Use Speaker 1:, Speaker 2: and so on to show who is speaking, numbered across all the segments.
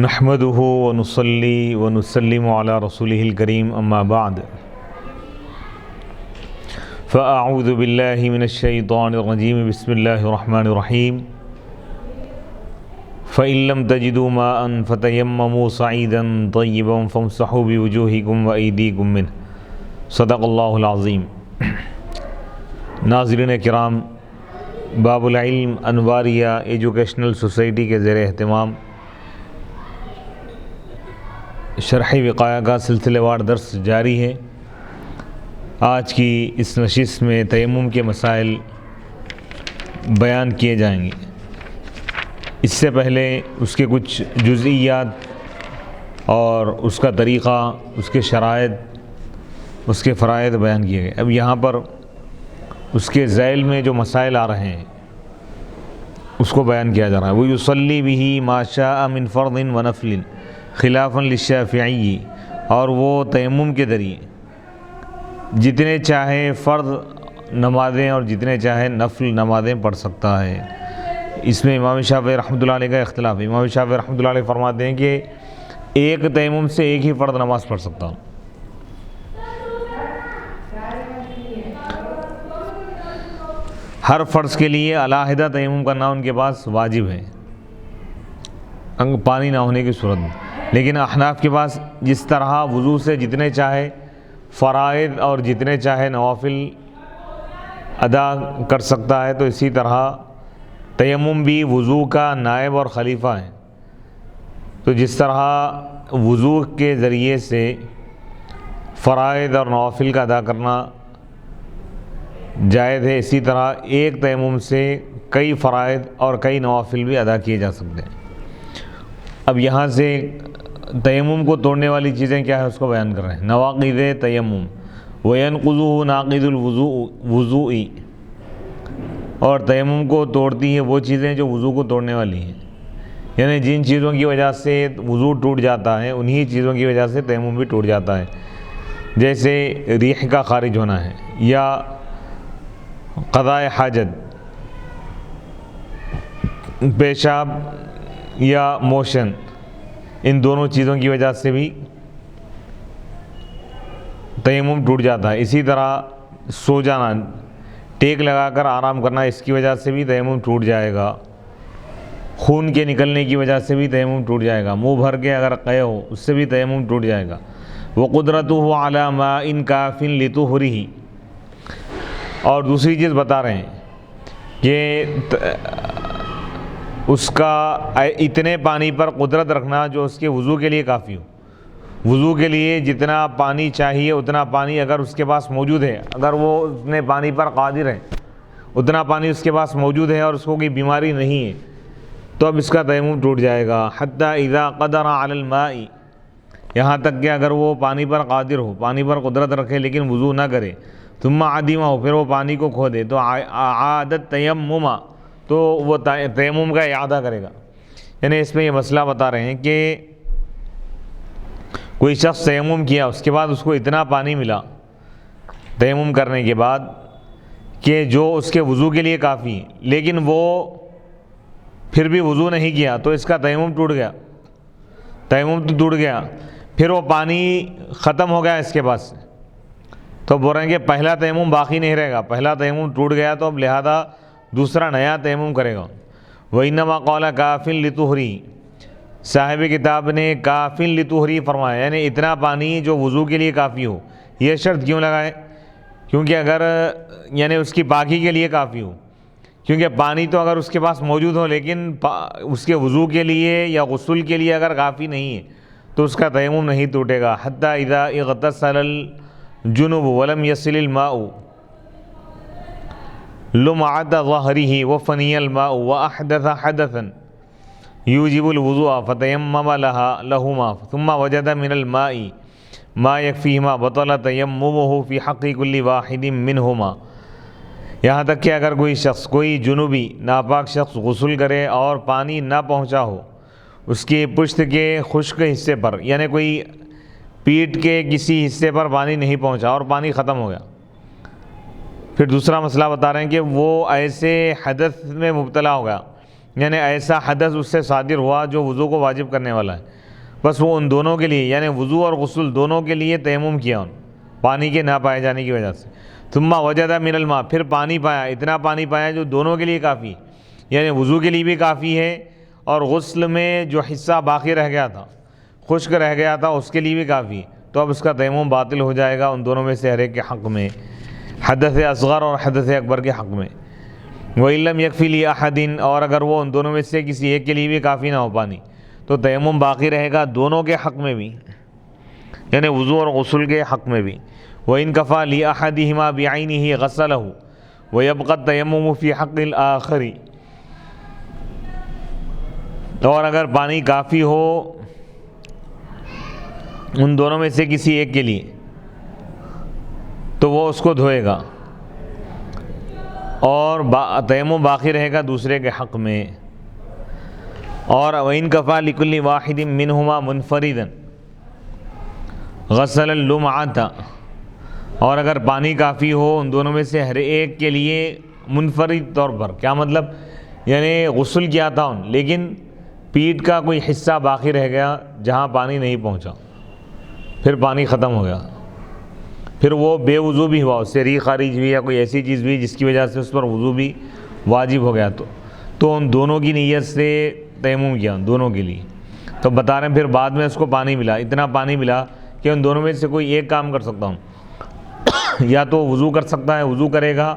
Speaker 1: نحمده ونصلي ونسلم على رسوله الكريم اما بعد فاعوذ بالله من الشيطان الرجيم بسم الله الرحمن الرحيم فإن لم تجدوا ماء فتيمموا صعيدا طيبا فامسحوا بوجوهكم وأيديكم منه صدق اللہ العظیم۔ ناظرین کرام، باب العلم انواریہ ایجوکیشنل سوسائٹی کے زیر اہتمام شرح وقایہ کا سلسلہ وار درس جاری ہے۔ آج کی اس نشست میں تیمم کے مسائل بیان کیے جائیں گے۔ اس سے پہلے اس کے کچھ جزئیات اور اس کا طریقہ، اس کے شرائط، اس کے فرائض بیان کیے گئے۔ اب یہاں پر اس کے ذیل میں جو مسائل آ رہے ہیں اس کو بیان کیا جا رہا ہے۔ وَيُصَلِّي بِهِ مَا شَاءَ مِنْ فَرْضٍ وَنَفْلٍ خِلَافًا لِلشَّافِعِيِّ، اور وہ تیمم کے ذریعے جتنے چاہے فرض نمازیں اور جتنے چاہے نفل نمازیں پڑھ سکتا ہے۔ اس میں امام شافعی رحمۃ اللہ علیہ کا اختلاف ہے۔ امام شافعی رحمۃ اللہ علیہ فرماتے ہیں کہ ایک تیمم سے ایک ہی فرض نماز پڑھ سکتا ہوں۔ ہر فرض کے لیے علیحدہ تیمم کرنا ان کے پاس واجب ہے پانی نہ ہونے کی صورت میں، لیکن احناف کے پاس جس طرح وضو سے جتنے چاہے فرائض اور جتنے چاہے نوافل ادا کر سکتا ہے، تو اسی طرح تیمم بھی وضو کا نائب اور خلیفہ ہے۔ تو جس طرح وضو کے ذریعے سے فرائض اور نوافل کا ادا کرنا جائز ہے، اسی طرح ایک تیمم سے کئی فرائض اور کئی نوافل بھی ادا کیے جا سکتے ہیں۔ اب یہاں سے تیمم کو توڑنے والی چیزیں کیا ہے اس کو بیان کر رہے ہیں۔ نواقض تیمم وَيَنْقُضُهُ ناقض الوضوء، اور تیمم کو توڑتی ہیں وہ چیزیں جو وضو کو توڑنے والی ہیں، یعنی جن چیزوں کی وجہ سے وضو ٹوٹ جاتا ہے انہی چیزوں کی وجہ سے تیمم بھی ٹوٹ جاتا ہے، جیسے ریح کا خارج ہونا ہے یا قضاء حاجت، پیشاب یا موشن، ان دونوں چیزوں کی وجہ سے بھی تیمم ٹوٹ جاتا ہے۔ اسی طرح سو جانا، ٹیک لگا کر آرام کرنا، اس کی وجہ سے بھی تیمم ٹوٹ جائے گا۔ خون کے نکلنے کی وجہ سے بھی تیمم ٹوٹ جائے گا۔ منہ بھر کے اگر قے ہو اس سے بھی تیمم ٹوٹ جائے گا۔ وَقُدْرَتُهُ عَلَى مَاءٍ كَافٍ لِطُهْرِهِ، اور دوسری چیز بتا رہے ہیں کہ اس کا اتنے پانی پر قدرت رکھنا جو اس کے وضو کے لیے کافی ہو۔ وضو کے لیے جتنا پانی چاہیے اتنا پانی اگر اس کے پاس موجود ہے، اگر وہ اتنے پانی پر قادر ہے، اتنا پانی اس کے پاس موجود ہے اور اس کو کوئی بیماری نہیں ہے، تو اب اس کا تیمم ٹوٹ جائے گا۔ حتی اذا قدر علی الماء، یہاں تک کہ اگر وہ پانی پر قادر ہو، پانی پر قدرت رکھے لیکن وضو نہ کرے، ثم عدمہ، پھر وہ پانی کو کھو دے، تو عادت تیمم، تو وہ تیمم کا اعادہ کرے گا۔ یعنی اس میں یہ مسئلہ بتا رہے ہیں کہ کوئی شخص تیمم کیا، اس کے بعد اس کو اتنا پانی ملا تیمم کرنے کے بعد کہ جو اس کے وضو کے لیے کافی ہے، لیکن وہ پھر بھی وضو نہیں کیا، تو اس کا تیمم ٹوٹ گیا۔ تیمم تو ٹوٹ گیا، پھر وہ پانی ختم ہو گیا اس کے پاس سے، تو بول رہے ہیں کہ پہلا تیمم باقی نہیں رہے گا، پہلا تیمم ٹوٹ گیا تو اب لہذا دوسرا نیا تیمم کرے گا۔ وَإِنَّمَا قَالَ كَافٍ لِطُهْرِهِ، صاحب کتاب نے کافٍ لِطُهْرِهِ فرمایا، یعنی اتنا پانی جو وضو کے لیے کافی ہو۔ یہ شرط کیوں لگائے؟ کیونکہ اگر یعنی اس کی پاکی کے لیے کافی ہو، کیونکہ پانی تو اگر اس کے پاس موجود ہو لیکن اس کے وضو کے لیے یا غسل کے لیے اگر کافی نہیں ہے تو اس کا تیمم نہیں ٹوٹے گا۔ حتی اذا اغتسل الجنب ولم يصل الماء لمعة ظهره وفني الماء وأحدث حدثا يوجب الوضوء فتيمم لهما ثم وجد من الماء ما يكفيهما بطل تيممه في حق كل واحد منهما، یہاں تک کہ اگر کوئی شخص، کوئی جنوبی ناپاک شخص غسل کرے اور پانی نہ پہنچا ہو اس کی پشت کے خشک حصے پر، یعنی کوئی پیٹھ کے کسی حصے پر پانی نہیں پہنچا اور پانی ختم ہو گیا، پھر دوسرا مسئلہ بتا رہے ہیں کہ وہ ایسے حدث میں مبتلا ہو گیا یعنی ایسا حدث اس سے صادر ہوا جو وضو کو واجب کرنے والا ہے، بس وہ ان دونوں کے لیے، یعنی وضو اور غسل دونوں کے لیے تیمم کیا ان پانی کے نہ پائے جانے کی وجہ سے۔ ثم وجد من الماء، پھر پانی پایا، اتنا پانی پایا جو دونوں کے لیے کافی، یعنی وضو کے لیے بھی کافی ہے اور غسل میں جو حصہ باقی رہ گیا تھا، خشک رہ گیا تھا، اس کے لیے بھی کافی، تو اب اس کا تیمم باطل ہو جائے گا ان دونوں میں سے ہر ایک کے حق میں، حدث اصغر اور حدث اکبر کے حق میں۔ وَإِن لَّمْ يَكْفِ لِأَحَدٍ، اور اگر وہ ان دونوں میں سے کسی ایک کے لیے بھی کافی نہ ہو پانی، تو تیمم باقی رہے گا دونوں کے حق میں بھی، یعنی وضو اور غسل کے حق میں بھی۔ وَإِن كَفَىٰ لِأَحَدِهِمَا بِعَيْنِهِ غَسَلَهُ وَيَبْقَى التَّيَمُّمُ فِي حَقِّ الْآخَرِ، اور اگر پانی کافی ہو ان دونوں میں سے کسی ایک کے لیے تو وہ اس کو دھوئے گا اور تیمم باقی رہے گا دوسرے کے حق میں۔ اور وَإِن كَفَىٰ لِكُلِّ وَاحِدٍ مِّنْهُمَا مُنْفَرِدًا غَسَلَ اللُّمْعَةَ، اور اگر پانی کافی ہو ان دونوں میں سے ہر ایک کے لیے منفرد طور پر، کیا مطلب، یعنی غسل کیا تھا ان، لیکن پیٹھ کا کوئی حصہ باقی رہ گیا جہاں پانی نہیں پہنچا، پھر پانی ختم ہو گیا، پھر وہ بے وضو بھی ہوا، اس سے ری خارج ہوئی یا کوئی ایسی چیز بھی جس کی وجہ سے اس پر وضو بھی واجب ہو گیا، تو ان دونوں کی نیت سے تیمم کیا ان دونوں کے لیے۔ تو بتا رہے ہیں پھر بعد میں اس کو پانی ملا، اتنا پانی ملا کہ ان دونوں میں سے کوئی ایک کام کر سکتا ہوں، یا تو وضو کر سکتا ہے، وضو کرے گا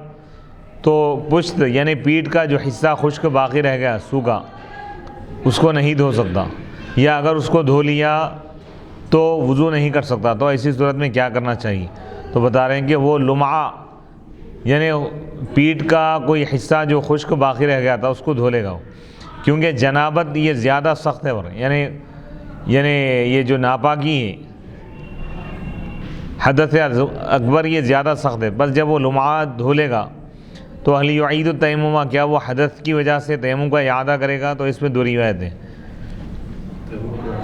Speaker 1: تو پشت یعنی پیٹھ کا جو حصہ خشک باقی رہ گیا سوکھا، اس کو نہیں دھو سکتا، یا اگر اس کو دھو لیا تو وضو نہیں کر سکتا، تو ایسی صورت میں کیا کرنا چاہیے؟ تو بتا رہے ہیں کہ وہ لمعہ یعنی پیٹھ کا کوئی حصہ جو خشک باقی رہ گیا تھا اس کو دھو لے گا وہ، کیونکہ جنابت یہ زیادہ سخت ہے، یعنی یہ جو ناپاکی ہے حدث اکبر یہ زیادہ سخت ہے، بس جب وہ لمعہ دھو لے گا تو هل يعيد التیمم، کیا وہ حدث کی وجہ سے تیمم کا اعادہ کرے گا؟ تو اس میں دو روایتیں،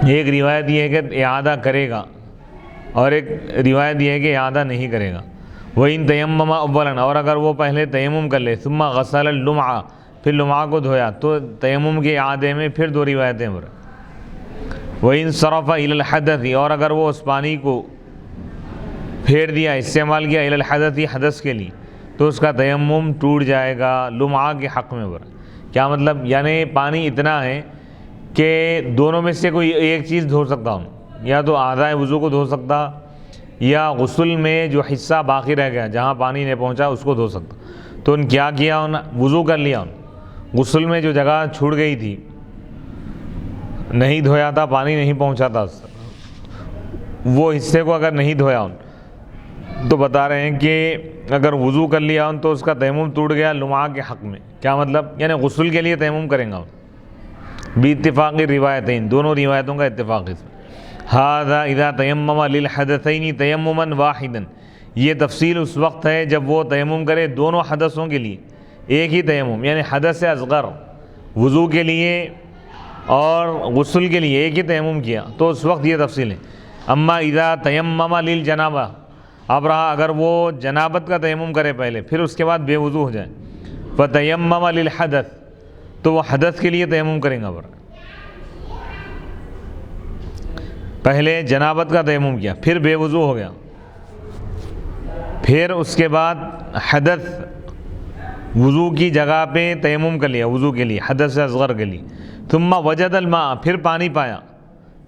Speaker 1: ایک روایت یہ ہے کہ اعادہ کرے گا اور ایک روایت یہ ہے کہ اعادہ نہیں کرے گا۔ وَإِن تَيَمَّمَ أَوَّلًا، اور اگر وہ پہلے تیمم کر لے، ثُمَّ غَسَلَ اللُّمْعَ، پھر لمعہ کو دھویا، تو تیمم کے اعادے میں پھر دو روایتیں ہیں۔ وَإِن صَرَفَ إِلَى الْحَدَثِ، اور اگر وہ اس پانی کو پھیر دیا، استعمال کیا إِلَى الْحَدَثِ حدث کے لیے، تو اس کا تیمم ٹوٹ جائے گا لمعہ کے حق میں۔ کیا مطلب، یعنی پانی اتنا ہے کہ دونوں میں سے کوئی ایک چیز دھو سکتا ہوں، یا تو اعضائے وضو کو دھو سکتا، یا غسل میں جو حصہ باقی رہ گیا جہاں پانی نہیں پہنچا اس کو دھو سکتا۔ تو ان کیا کیا، ان وضو کر لیا، ان غسل میں جو جگہ چھوٹ گئی تھی نہیں دھویا تھا، پانی نہیں پہنچا تھا، وہ حصے کو اگر نہیں دھویا ان، تو بتا رہے ہیں کہ اگر وضو کر لیا ان تو اس کا تیمم ٹوٹ گیا لمعہ کے حق میں۔ کیا مطلب، یعنی غسل کے لیے تیمم کریں گا باتفاق روایتین، دونوں روایتوں کا اتفاق ہے۔ ھذا اذا تیمم للحدثین تیمما واحدا، یہ تفصیل اس وقت ہے جب وہ تیمم کرے دونوں حدثوں کے لیے ایک ہی تیمم، یعنی حدث اصغر وضو کے لیے اور غسل کے لیے ایک ہی تیمم کیا، تو اس وقت یہ تفصیل ہے۔ اما اذا تیمم للجنابہ، اب رہا اگر وہ جنابت کا تیمم کرے پہلے پھر اس کے بعد بے وضو ہو جائے، فتیمم للحدث، تو وہ حدث کے لیے تیمم کریں گا، پہلے جنابت کا تیمم کیا پھر بے وضو ہو گیا، پھر اس کے بعد حدث وضو کی جگہ پہ تیمم کر لیا وضو کے لیے حدث اصغر کے لیے، ثم وجد الماء، پھر پانی پایا،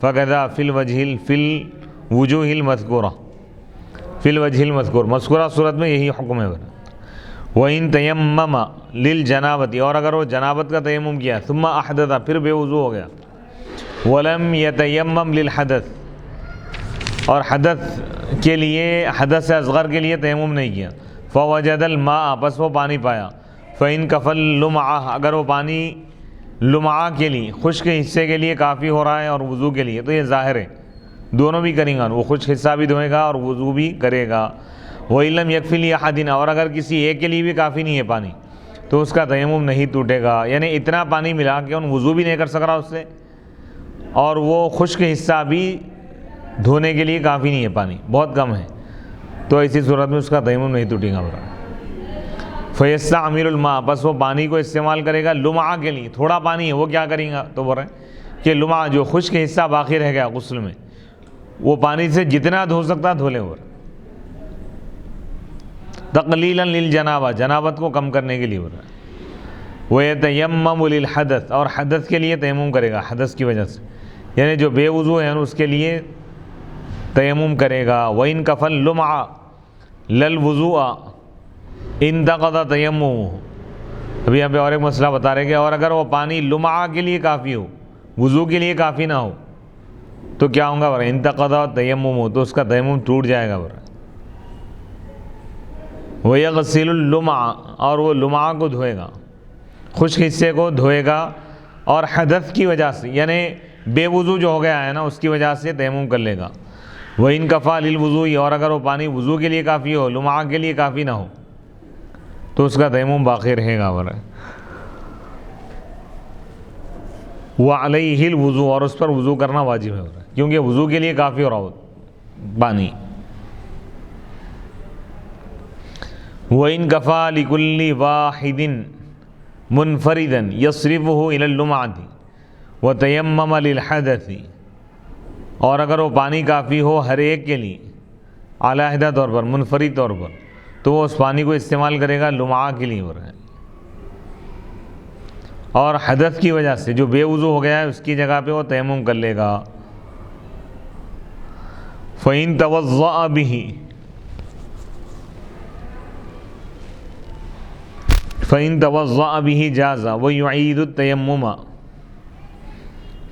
Speaker 1: فقذا فی الوجوہ المذکورہ، فی الوجہ المذکور، مذکورہ صورت میں یہی حکم ہے۔ وَإِن تَيَمَّمَ لِلْجَنَابَةِ، اور اگر وہ جنابت کا تیمم کیا، ثم احدث، پھر بے وضو ہو گیا، وَلَمْ يَتَيَمَّمْ لِلْحَدَث، اور حدث کے لیے حدث اصغر کے لیے تیمم نہیں کیا، فَوَجَدَ الْمَاءَ، پس وہ پانی پایا، فَإِن كَفَى اللُّمْعَةَ، اگر وہ پانی لمعہ کے لیے خشک حصے کے لیے کافی ہو رہا ہے اور وضو کے لیے، تو یہ ظاہر ہے دونوں بھی کریں گا، وہ خشک حصہ بھی دھوئے گا اور وضو بھی کرے گا۔ وَإِن لَّمْ يَكْفِ لِأَحَدٍ، اور اگر کسی ایک کے لیے بھی کافی نہیں ہے پانی تو اس کا تیمم نہیں ٹوٹے گا، یعنی اتنا پانی ملا کہ ان وضو بھی نہیں کر سک رہا اس سے اور وہ خشک حصہ بھی دھونے کے لیے کافی نہیں ہے، پانی بہت کم ہے، تو ایسی صورت میں اس کا تیمم نہیں ٹوٹے گا۔ فیستعمل الماء، بس وہ پانی کو استعمال کرے گا لمعہ کے لیے، تھوڑا پانی ہے وہ کیا کریں گا، تو بول رہے ہیں کہ لمعہ جو خشک حصہ باقی رہ گیا غسل میں، وہ پانی سے جتنا دھو سکتا دھو لے، اور تقلیلا للجنابہ، جنابت کو کم کرنے کے لیے بول رہا ہے۔ وَيَتَيَمَّمُ لِلْحَدَث، اور حدث کے لیے تیمم کرے گا، حدث کی وجہ سے، یعنی جو بے وضو ہے اس کے لیے تیمم کرے گا۔ وَإِن كَفَى اللُّمْعَ لَا الْوُضُوءَ انتقض تیممہ، ابھی یہاں پہ اور ایک مسئلہ بتا رہے کہ اور اگر وہ پانی لمعہ کے لیے کافی ہو، وضو کے لیے کافی نہ ہو، تو کیا ہوگا، انتقض تیممہ، تو اس کا تیمم ٹوٹ جائے گا۔ وَيَغْسِلُ اللُّمْعَ، اور وہ لمعہ کو دھوئے گا، خشک حصے کو دھوئے گا، اور حدث کی وجہ سے، یعنی بے وضو جو ہو گیا ہے نا اس کی وجہ سے تیمم کر لے گا۔ وَإِن كَفَى لِلْوُضُوءِ، اور اگر وہ پانی وضو کے لیے کافی ہو، لمعہ کے لیے کافی نہ ہو، تو اس کا تیمم باقی رہے گا۔ وَعَلَيْهِ الْوُضُوء، اور اس پر وضو کرنا واجب ہے، کیونکہ وضو کے لیے کافی ہو رہا ہو پانی۔ وَإِن كَفَى لِكُلِّ وَاحِدٍ مُنْفَرِدًا يَصْرِفُهُ إِلَى اللُّمْعَةِ وَتَيَمَّمَ لِلْحَدَثِ، اور اگر وہ پانی کافی ہو ہر ایک کے لیے علیحدہ طور پر، منفرد طور پر، تو وہ اس پانی کو استعمال کرے گا لمعہ کے لیے، اور حدث کی وجہ سے جو بے وضو ہو گیا ہے اس کی جگہ پہ وہ تیمم کر لے گا۔ فَإِن تَوَضَّأَ بِهِ، فَإِن تَوَضَّأَ بِهِ جَازَ وَيُعِيدُ التَّيَمُّمَ،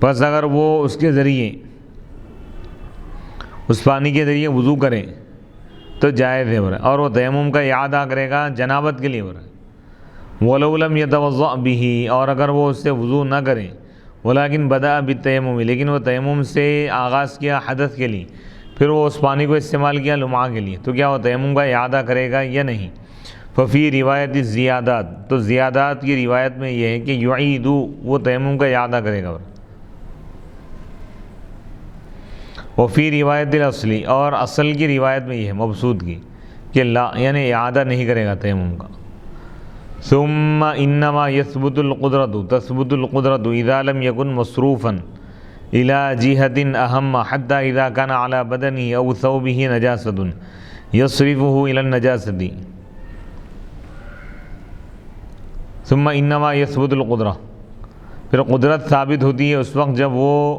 Speaker 1: بس اگر وہ اس کے ذریعے، اس پانی کے ذریعے وضو کرے تو جائز ہے، اور وہ تیمم کا اعادہ کرے گا جنابت کے لیے۔ وَلَوْ لَمْ يَتَوَضَّأْ بِهِ، اور اگر وہ اس سے وضو نہ کرے، وَلَكِنْ بَدَأَ بِالتَّيَمُّمِ، لیکن وہ تیمم سے آغاز کیا حدث کے لیے، پھر وہ اس پانی کو استعمال کیا لمعہ کے لیے، تو کیا وہ تیمم کا اعادہ کرے گا یا نہیں؟ ففی روایت زیادات، تو زیادات کی روایت میں یہ ہے کہ یعیدو، وہ تیمم کا اعادہ کرے گا۔ وفی روایت الاصلی، اور اصل کی روایت میں یہ ہے مبسوط کی کہ لا، یعنی اعادہ نہیں کرے گا تیمم کا۔ ثم انما يثبت القدرة، تثبت القدرة اذا لم يكن مصروفا الى جهة اهم، حتى اذا كان على بدنه او ثوبه نجاسة يصرفه الى النجاسة۔ ثم انما يثبت القدرة، پھر قدرت ثابت ہوتی ہے اس وقت جب وہ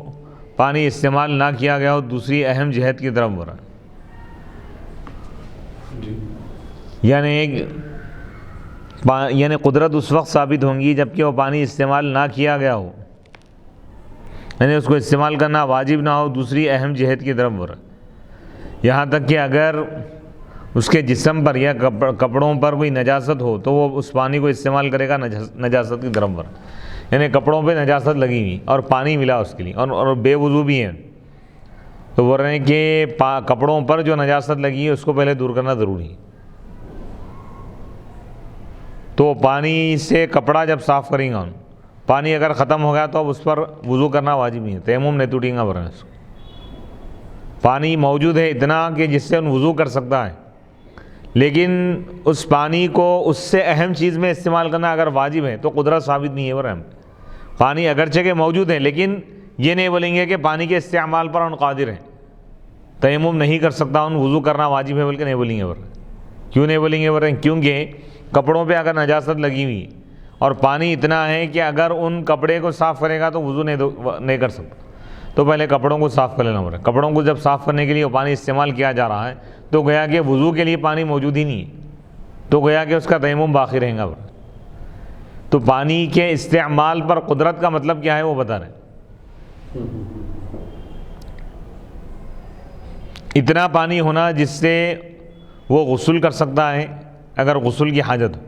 Speaker 1: پانی استعمال نہ کیا گیا ہو دوسری اہم جہت کی طرف برا، یعنی قدرت اس وقت ثابت ہوں گی جب کہ وہ پانی استعمال نہ کیا گیا ہو، یعنی اس کو استعمال کرنا واجب نہ ہو دوسری اہم جہت کی طرف برا، یہاں تک کہ اگر اس کے جسم پر یا کپڑوں پر کوئی نجاست ہو تو وہ اس پانی کو استعمال کرے گا نجاست کی طرف برا، یعنی کپڑوں پہ نجاست لگی ہوئی اور پانی ملا اس کے لیے، اور بے وضو بھی ہے، تو بول رہے ہیں کہ کپڑوں پر جو نجاست لگی ہے اس کو پہلے دور کرنا ضروری ہے، تو پانی سے کپڑا جب صاف کریں گا، پانی اگر ختم ہو گیا تو اب اس پر وضو کرنا واجب نہیں ہے، تیمم نہیں ٹوٹیں گا، برا اس کو پانی موجود ہے اتنا کہ جس سے وضو کر سکتا ہے، لیکن اس پانی کو اس سے اہم چیز میں استعمال کرنا اگر واجب ہے تو قدرت ثابت نہیں ہے، برا پانی اگرچہ کہ موجود ہے لیکن یہ نہیں بولیں گے کہ پانی کے استعمال پر ان قادر ہیں، تیمم نہیں کر سکتا ان وضو کرنا واجب ہے بلکہ نہیں بولیں گے، برا کیوں نہیں بولیں گے، برا کیونکہ کپڑوں پہ اگر نجاست لگی ہوئی اور پانی اتنا ہے کہ اگر ان کپڑے کو صاف کرے گا تو وضو نہیں کر سکتا، تو پہلے کپڑوں کو صاف کر لینا پڑے، کپڑوں کو جب صاف کرنے کے لیے وہ پانی استعمال کیا جا رہا ہے تو گویا کہ وضو کے لیے پانی موجود ہی نہیں ہے، تو گویا کہ اس کا تیمم باقی رہے گا۔ تو پانی کے استعمال پر قدرت کا مطلب کیا ہے وہ بتا رہے ہیں، اتنا پانی ہونا جس سے وہ غسل کر سکتا ہے اگر غسل کی حاجت ہو،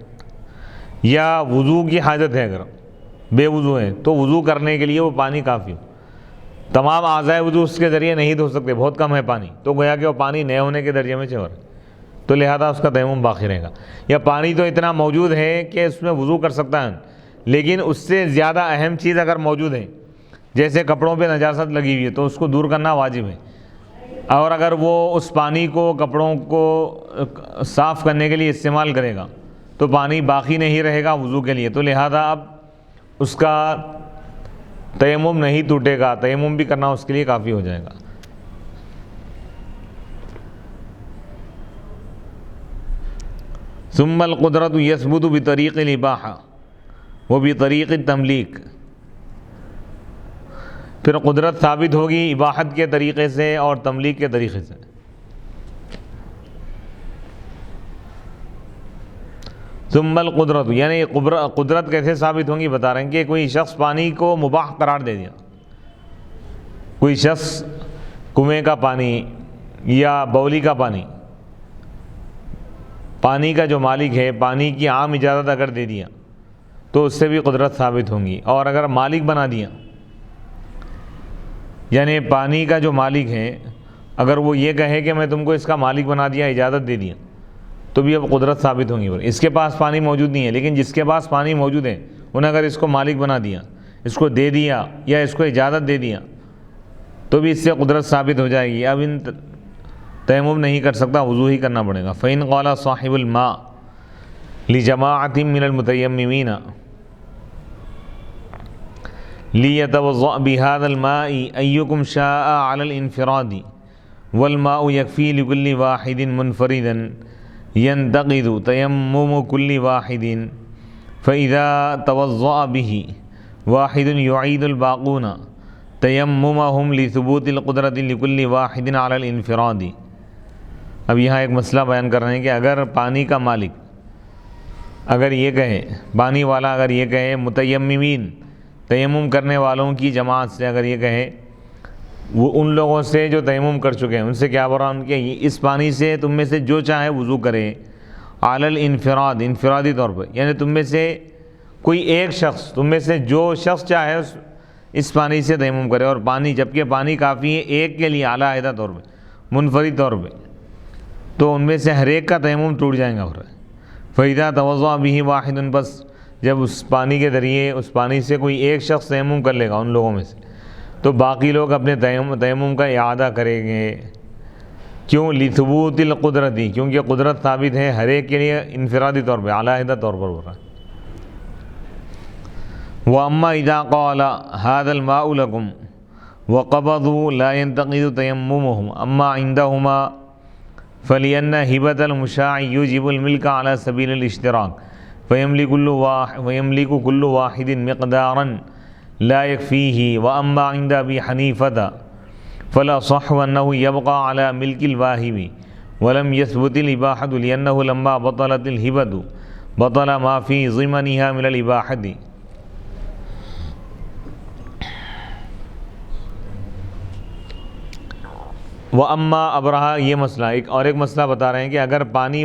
Speaker 1: یا وضو کی حاجت ہے، اگر بے وضو ہے تو وضو کرنے کے لیے وہ پانی کافی ہو، تمام اعضائے وضو اس کے ذریعے نہیں دھو سکتے، بہت کم ہے پانی، تو گویا کہ وہ پانی نئے ہونے کے درجے میں چور، تو لہذا اس کا تیمم باقی رہے گا، یا پانی تو اتنا موجود ہے کہ اس میں وضو کر سکتا ہے، لیکن اس سے زیادہ اہم چیز اگر موجود ہے جیسے کپڑوں پہ نجاست لگی ہوئی ہے تو اس کو دور کرنا واجب ہے، اور اگر وہ اس پانی کو کپڑوں کو صاف کرنے کے لیے استعمال کرے گا تو پانی باقی نہیں رہے گا وضو کے لیے، تو لہذا اب اس کا تیمم نہیں ٹوٹے گا، تیمم بھی کرنا اس کے لیے کافی ہو جائے گا۔ ثم القدرت یثبت بطریق الاباحہ و بطریق التملیک، پھر قدرت ثابت ہوگی اباحت کے طریقے سے اور تملیک کے طریقے سے۔ ثم القدرت یعنی قدرت کیسے ثابت ہوں گی بتا رہے ہیں کہ کوئی شخص پانی کو مباح قرار دے دیا، کوئی شخص کنویں کا پانی یا بولی کا پانی، پانی کا جو مالک ہے پانی کی عام اجازت اگر دے دیا تو اس سے بھی قدرت ثابت ہوں گی، اور اگر مالک بنا دیا یعنی پانی کا جو مالک ہے اگر وہ یہ کہے کہ میں تم کو اس کا مالک بنا دیا، اجازت دے دیا، تو بھی اب قدرت ثابت ہوں گی۔ اس کے پاس پانی موجود نہیں ہے لیکن جس کے پاس پانی موجود ہے انہیں اگر اس کو مالک بنا دیا، اس کو دے دیا یا اس کو اجازت دے دیا تو بھی اس سے قدرت ثابت ہو جائے گی۔ اب ان تیمم نہیں کر سکتا، وضو ہی کرنا پڑے گا۔ فَإِنْ قَالَ صَاحِبُ الْمَاءِ لِجَمَاعَةٍ مِّنَ الْمُتَيَمِّمِينَ لِيَتَوَضَّأْ بِهَذَا الْمَاءِ أَيُّكُمْ شَاءَ عَلَى الْإِنْفِرَادِ وَالْمَاءُ يَكْفِي لِكُلِّ وَاحِدٍ مُنْفَرِدًا ينتقد تيمم كل واحد فإذا توضأ به واحد يعيد الباقون تيممهم لثبوت القدرة لكل واحد على الانفراد۔ اب یہاں ایک مسئلہ بیان کر رہے ہیں کہ اگر پانی کا مالک اگر یہ کہے، پانی والا اگر یہ کہے متیممین تیمم کرنے والوں کی جماعت سے اگر یہ کہے، وہ ان لوگوں سے جو تیمم کر چکے ہیں ان سے کیا برا ان کے اس پانی سے تم میں سے جو چاہے وضو کرے، علی الانفراد انفرادی طور پر، یعنی تم میں سے کوئی ایک شخص، تم میں سے جو شخص چاہے اس پانی سے تیمم کرے، اور پانی جبکہ پانی کافی ہے ایک کے لیے علیحدہ طور پہ منفرد طور پہ، تو ان میں سے ہر ایک کا تیمم ٹوٹ جائے گا۔ اور فَإِذَا تَوَضَّأَ بِهِ وَاحِدٌ، بس جب اس پانی کے ذریعے اس پانی سے کوئی ایک شخص تیمم کر لے گا ان لوگوں میں سے، تو باقی لوگ اپنے تیمم کا اعادہ کریں گے۔ کیوں؟ لِثُبُوتِ الْقُدْرَةِ، کیونکہ قدرت ثابت ہے ہر ایک کے لیے انفرادی طور پہ علیحدہ طور پر ہو رہا ہے۔ وَأَمَّا إِذَا قَالَ هَذَا الْمَاءُ لَكُمْ وَقَبَضُوا لَا يَنْتَقِضُ تَيَمُّمُهُمْ أَمَّا عِنْدَهُمَا فَلِأَنَّ هِبَةَ الْمُشَاعِ يُوجِبُ الْمِلْكَ عَلَى سَبِيلِ الْاشْتِرَاكِ فَيَمْلِكُ كُلُّ وَاحِدٍ مِقْدَارًا لا يكفيه۔ وأما عند أبي حنيفة فالأصح أنه يبقى على ملك الواهب ولم يثبت الإباحة، لأنه لما بطلت الهبة بطل ما في ضمنها من الإباحة۔ وأما اب رہا یہ مسئلہ، ایک مسئلہ بتا رہے ہیں کہ اگر پانی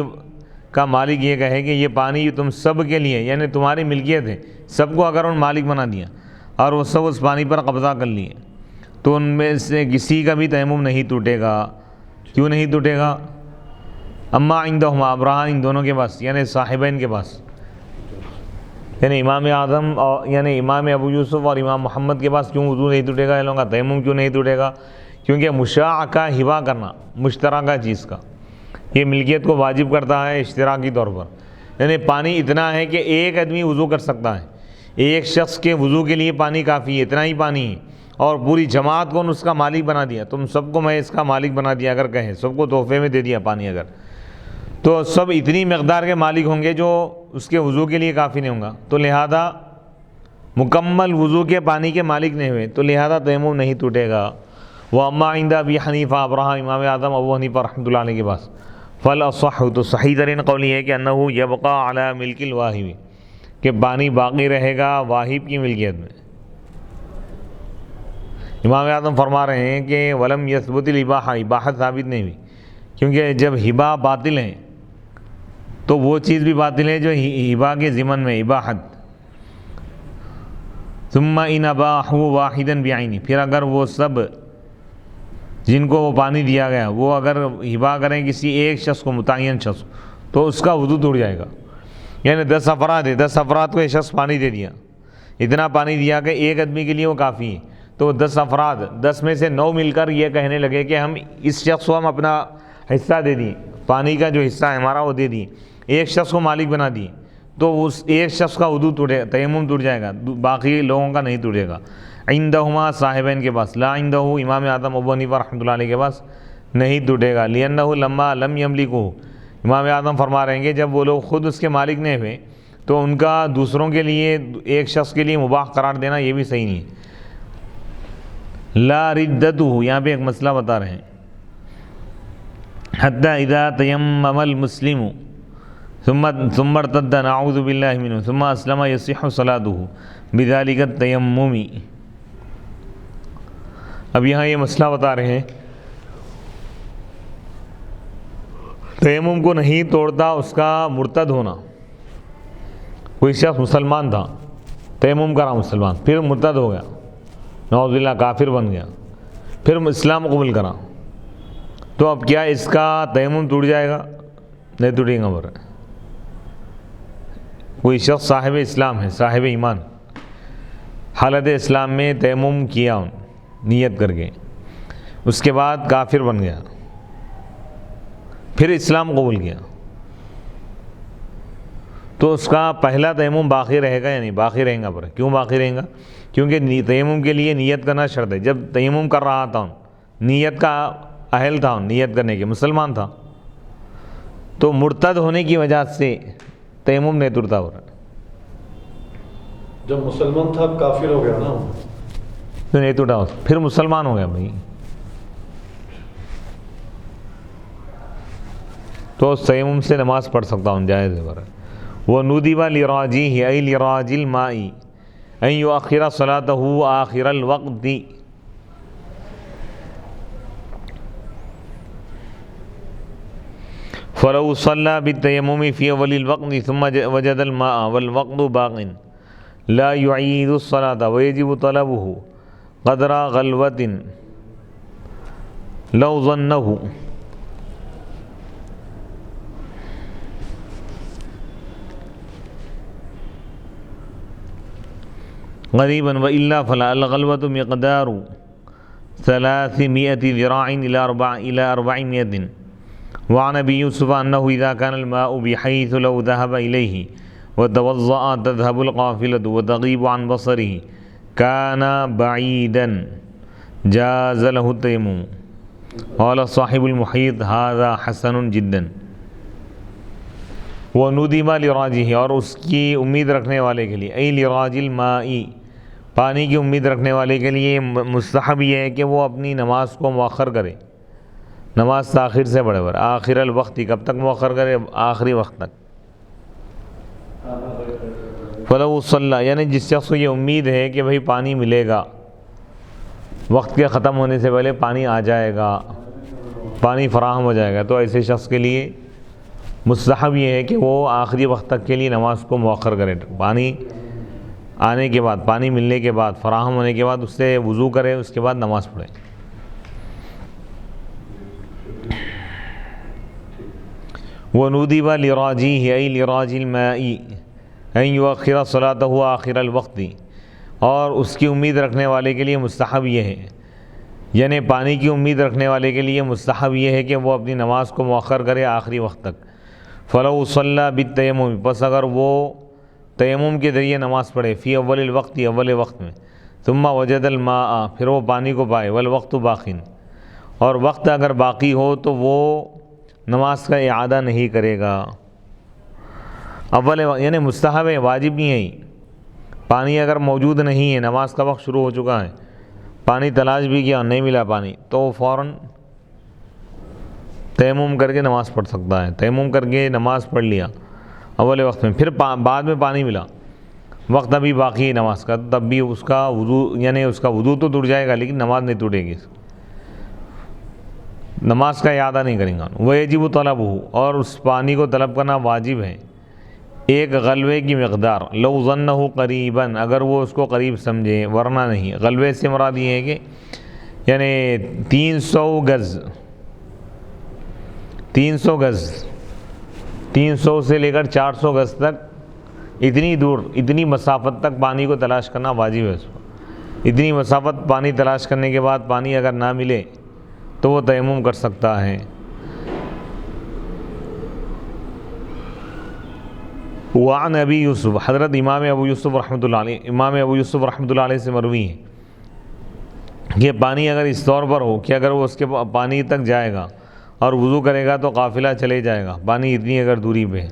Speaker 1: کا مالک یہ کہے کہ یہ پانی تم سب کے لیے یعنی تمہاری ملکیت ہے، سب کو اگر ان مالک بنا دیا اور وہ سب اس پانی پر قبضہ کر لیے، تو ان میں سے کسی کا بھی تیمم نہیں ٹوٹے گا۔ کیوں نہیں ٹوٹے گا؟ اما عندہما، اب رہا ان دونوں کے پاس یعنی صاحبین کے پاس، یعنی امام اعظم اور یعنی امام ابو یوسف اور امام محمد کے پاس کیوں وضو نہیں ٹوٹے گا؟ ان لوگوں کا تیمم کیوں نہیں ٹوٹے گا؟ کیونکہ مشاع کا ہبہ کرنا مشترکہ چیز کا یہ ملکیت کو واجب کرتا ہے اشتراکی طور پر، یعنی پانی اتنا ہے کہ ایک آدمی وضو کر سکتا ہے، ایک شخص کے وضو کے لیے پانی کافی ہے، اتنا ہی پانی ہے، اور پوری جماعت کو اس کا مالک بنا دیا، تم سب کو میں اس کا مالک بنا دیا اگر کہیں، سب کو تحفے میں دے دیا پانی اگر، تو سب اتنی مقدار کے مالک ہوں گے جو اس کے وضو کے لیے کافی نہیں ہوں گا، تو لہذا مکمل وضو کے پانی کے مالک نہیں ہوئے، تو لہذا تیمم نہیں ٹوٹے گا۔ وَأَمَّا عِنْدَ أَبِي حَنِيفَةَ، اب رہا امام اعظم ابو حنیفہ رحمۃ اللہ علیہ کے پاس، فَالْأَصَحُّ، تو صحیح ترین قول یہ ہے کہ أَنَّهُ يَبْقَى عَلَى مِلْكِ الْوَاهِبِ، کہ پانی باقی رہے گا واہب کی ملکیت میں۔ امام اعظم فرما رہے ہیں کہ وَلَمْ يَثْبُتِ الْإِبَاحَةُ، اباحت ثابت نہیں ہوئی، کیونکہ جب ہبہ باطل ہیں تو وہ چیز بھی باطل ہے جو ہبہ کے ضمن میں اباحت۔ ثُمَّ إِنْ أَبَاحُوا وَاحِدًا بِعَيْنِهِ، پھر اگر وہ سب جن کو وہ پانی دیا گیا وہ اگر ہبہ کریں کسی ایک شخص کو، متعین شخص، تو اس کا وضو ٹوٹ جائے گا۔ یعنی 10 افراد ہے، 10 افراد کو ایک شخص پانی دے دیا، اتنا پانی دیا کہ ایک آدمی کے لیے وہ کافی ہے، تو 10 افراد 10 میں سے 9 مل کر یہ کہنے لگے کہ ہم اس شخص کو ہم اپنا حصہ دے دیں، پانی کا جو حصہ ہے ہمارا وہ دے دیں، ایک شخص کو مالک بنا دیے، تو اس ایک شخص کا وضو ٹوٹے تیمم ٹوٹ جائے گا، باقی لوگوں کا نہیں ٹوٹے گا۔ عندہما صاحبین کے پاس، لا عندہ امام اعظم ابو حنیفہ رحمۃ اللہ علیہ کے پاس نہیں ٹوٹے گا، لأنہ لما لم یملکہ، امام اعظم فرما رہے ہیں کہ جب وہ لوگ خود اس کے مالک نہیں ہوئے تو ان کا دوسروں کے لیے ایک شخص کے لیے مباح قرار دینا یہ بھی صحیح نہیں ہے۔ لا ردتہ، یہاں پہ ایک مسئلہ بتا رہے ہیں، حتی اذا تیمم المسلم ثم ارتد نعوذ باللہ منہ ثم اسلم یصح صلاته بذلک التیمم۔ اب یہاں یہ مسئلہ بتا رہے ہیں، تیمم کو نہیں توڑتا اس کا مرتد ہونا۔ کوئی شخص مسلمان تھا، تیمم کرا مسلمان، پھر مرتد ہو گیا، نعوذ باللہ کافر بن گیا، پھر اسلام قبول کرا، تو اب کیا اس کا تیمم ٹوٹ جائے گا؟ نہیں ٹوٹے گا۔ بر کوئی شخص صاحب اسلام ہے، صاحب ایمان، حالت اسلام میں تیمم کیا نیت کر کے، اس کے بعد کافر بن گیا، پھر اسلام قبول کیا، تو اس کا پہلا تیمم باقی رہے گا یا نہیں؟ باقی رہے گا۔ پر کیوں باقی رہے گا؟ کیونکہ تیمم کے لیے نیت کرنا شرط ہے۔ جب تیمم کر رہا تھا نیت کا اہل تھا، نیت کرنے کے مسلمان تھا، تو مرتد ہونے کی وجہ سے تیمم نہیں ٹوٹتا۔ ہو رہا
Speaker 2: جب مسلمان تھا کافر ہو گیا نا،
Speaker 1: تو نہیں ٹوٹا، پھر مسلمان ہو گیا بھائی، تو تیمم سے نماز پڑھ سکتا ہوں، جائز ہے۔ وَنُدِبَ لِرَاجِهِ أَيْ لِرَاجِ الْمَاءِ أَنْ يُؤَخِّرَ صَلَاتَهُ آخِرَ الْوَقْتِ، فَلَوْ صَلَّى بِالتَّيَمُّمِ فِي أَوَّلِ الْوَقْتِ ثُمَّ وَجَدَ الْمَاءَ وَالْوَقْتُ بَاقٍ لَا يُعِيدُ الصَّلَاةَ وَيَجِبُ طَلَبُهُ قَدْرَ غَلْوَةٍ لَوْ ظَنَّهُ غریباً وإلا فلا الغلوة مقدار 300 ذراع إلى 400۔ وعن أبي يوسف أنه إذا كان الماء بحيث لو ذهب إليه وتوضأ تذهب القافلة وتغيب عن بصره كان بعيدا جاز له التيمم۔ قال صاحب المحيط هذا حسن جدا۔ وندب لراجه، اور اس کی امید رکھنے والے کے لیے، ای لراج الماء، پانی کی امید رکھنے والے کے لیے مستحب یہ ہے کہ وہ اپنی نماز کو مؤخر کرے، نماز تاخیر سے پڑھے، آخر الوقت، کب تک مؤخر کرے؟ آخری وقت تک۔ فلو صلی، یعنی جس شخص کو یہ امید ہے کہ بھئی پانی ملے گا، وقت کے ختم ہونے سے پہلے پانی آ جائے گا، پانی فراہم ہو جائے گا، تو ایسے شخص کے لیے مستحب یہ ہے کہ وہ آخری وقت تک کے لیے نماز کو مؤخر کرے، پانی آنے کے بعد، پانی ملنے کے بعد، فراہم ہونے کے بعد اس سے وضو کرے، اس کے بعد نماز پڑھے۔ وَنُودِبَ لِرَاجِهِ أَيْ لِرَاجِ الْمَاءِ أَنْ يُؤَخِّرَ صَلَاتَهُ آخِرَ الْوَقْتِ، اور اس کی امید رکھنے والے کے لیے مستحب یہ ہے، یعنی پانی کی امید رکھنے والے کے لیے مستحب یہ ہے کہ وہ اپنی نماز کو مؤخر کرے آخری وقت تک۔ فَلَوْ صَلَّى بِالتَّيَمُّمِ، پس اگر وہ تیمم کے ذریعے نماز پڑھے، فی اول الوقت، اول وقت میں، ثم وجد الماء، پھر وہ پانی کو پائے، والوقت باقٍ، اور وقت اگر باقی ہو تو وہ نماز کا اعادہ نہیں کرے گا۔ اول یعنی مستحب ہے، واجب نہیں ہے۔ پانی اگر موجود نہیں ہے، نماز کا وقت شروع ہو چکا ہے، پانی تلاش بھی کیا نہیں ملا پانی، تو فوراً تیمم کر کے نماز پڑھ سکتا ہے۔ تیمم کر کے نماز پڑھ لیا اول وقت میں، پھر بعد میں پانی ملا، وقت ابھی باقی ہے نماز کا، تب بھی اس کا وضو، یعنی اس کا وضو تو ٹوٹ جائے گا لیکن نماز نہیں ٹوٹے گی، نماز کا اعادہ نہیں کریں گا۔ وَيَجِبُ طَلَبُهُ، اور اس پانی کو طلب کرنا واجب ہے، ایک غلوے کی مقدار، لو ظنہ قریباً، اگر وہ اس کو قریب سمجھے، ورنہ نہیں۔ غلوے سے مراد یہ ہے کہ یعنی 300 گز، 300 گز، 300 سے لے کر 400 گز تک، اتنی دور، اتنی مسافت تک پانی کو تلاش کرنا واجب ہے اس کو۔ اتنی مسافت پانی تلاش کرنے کے بعد پانی اگر نہ ملے تو وہ تیمم کر سکتا ہے۔ وعن ابی یوسف، حضرت امام ابو یوسف رحمۃ اللہ علیہ، امام ابو یوسف رحمۃ اللہ علیہ سے مروی ہے کہ پانی اگر اس طور پر ہو کہ اگر وہ اس کے پانی تک جائے گا اور وضو کرے گا تو قافلہ چلے جائے گا، پانی اتنی اگر دوری پہ ہے،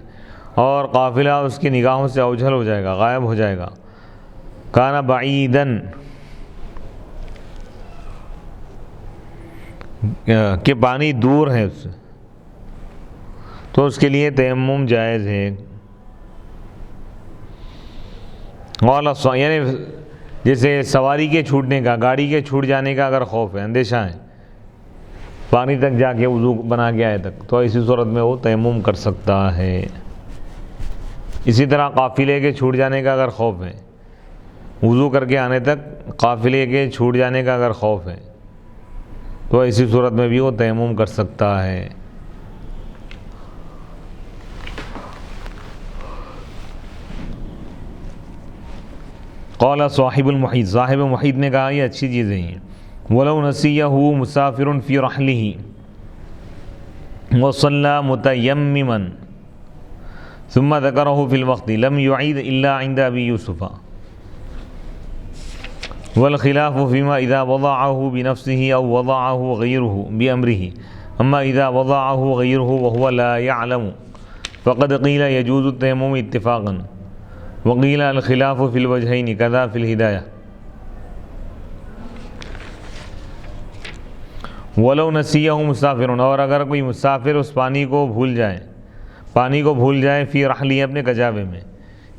Speaker 1: اور قافلہ اس کی نگاہوں سے اوجھل ہو جائے گا، غائب ہو جائے گا، کانا بعیدن، کہ پانی دور ہے اس سے، تو اس کے لیے تیمم جائز ہے۔ یعنی جیسے سواری کے چھوٹنے کا، گاڑی کے چھوٹ جانے کا اگر خوف ہے، اندیشہ ہے، پانی تک جا کے وضو بنا کے آئے تک، تو اسی صورت میں وہ تیمم کر سکتا ہے۔ اسی طرح قافلے کے چھوٹ جانے کا اگر خوف ہے، وضو کر کے آنے تک قافلے کے چھوٹ جانے کا اگر خوف ہے، تو اسی صورت میں بھی وہ تیمم کر سکتا ہے۔ قال صاحب المحیط، صاحب محیط نے کہا یہ اچھی چیزیں ہیں۔ وَلَوْ نَسِيَهُ مُسَافِرٌ فِي رَحْلِهِ وَصَلَّى مُتَيَمِّمًا ثُمَّ ذَكَرَهُ فِي الْوَقْتِ لَمْ يُعِيدْ إِلَّا عِنْدَ أَبِي يُوسُفَ وَالْخِلَافُ فِيمَا إِذَا وَضَعَهُ بِنَفْسِهِ أَوْ وَضَعَهُ غَيْرُهُ بِأَمْرِهِ، أَمَّا إِذَا وَضَعَهُ غَيْرُهُ وَهُوَ لَا يَعْلَمُ فَقَدْ قِيلَ يَجُوزُ التَّيَمُّمُ اتِّفَاقًا، وقیل الخلاف فی الوجہین کذا فی الہدایہ۔ ولو نسیہ مسافر، اور اگر کوئی مسافر اس پانی کو بھول جائے فی رحلی، اپنے کجاوے میں،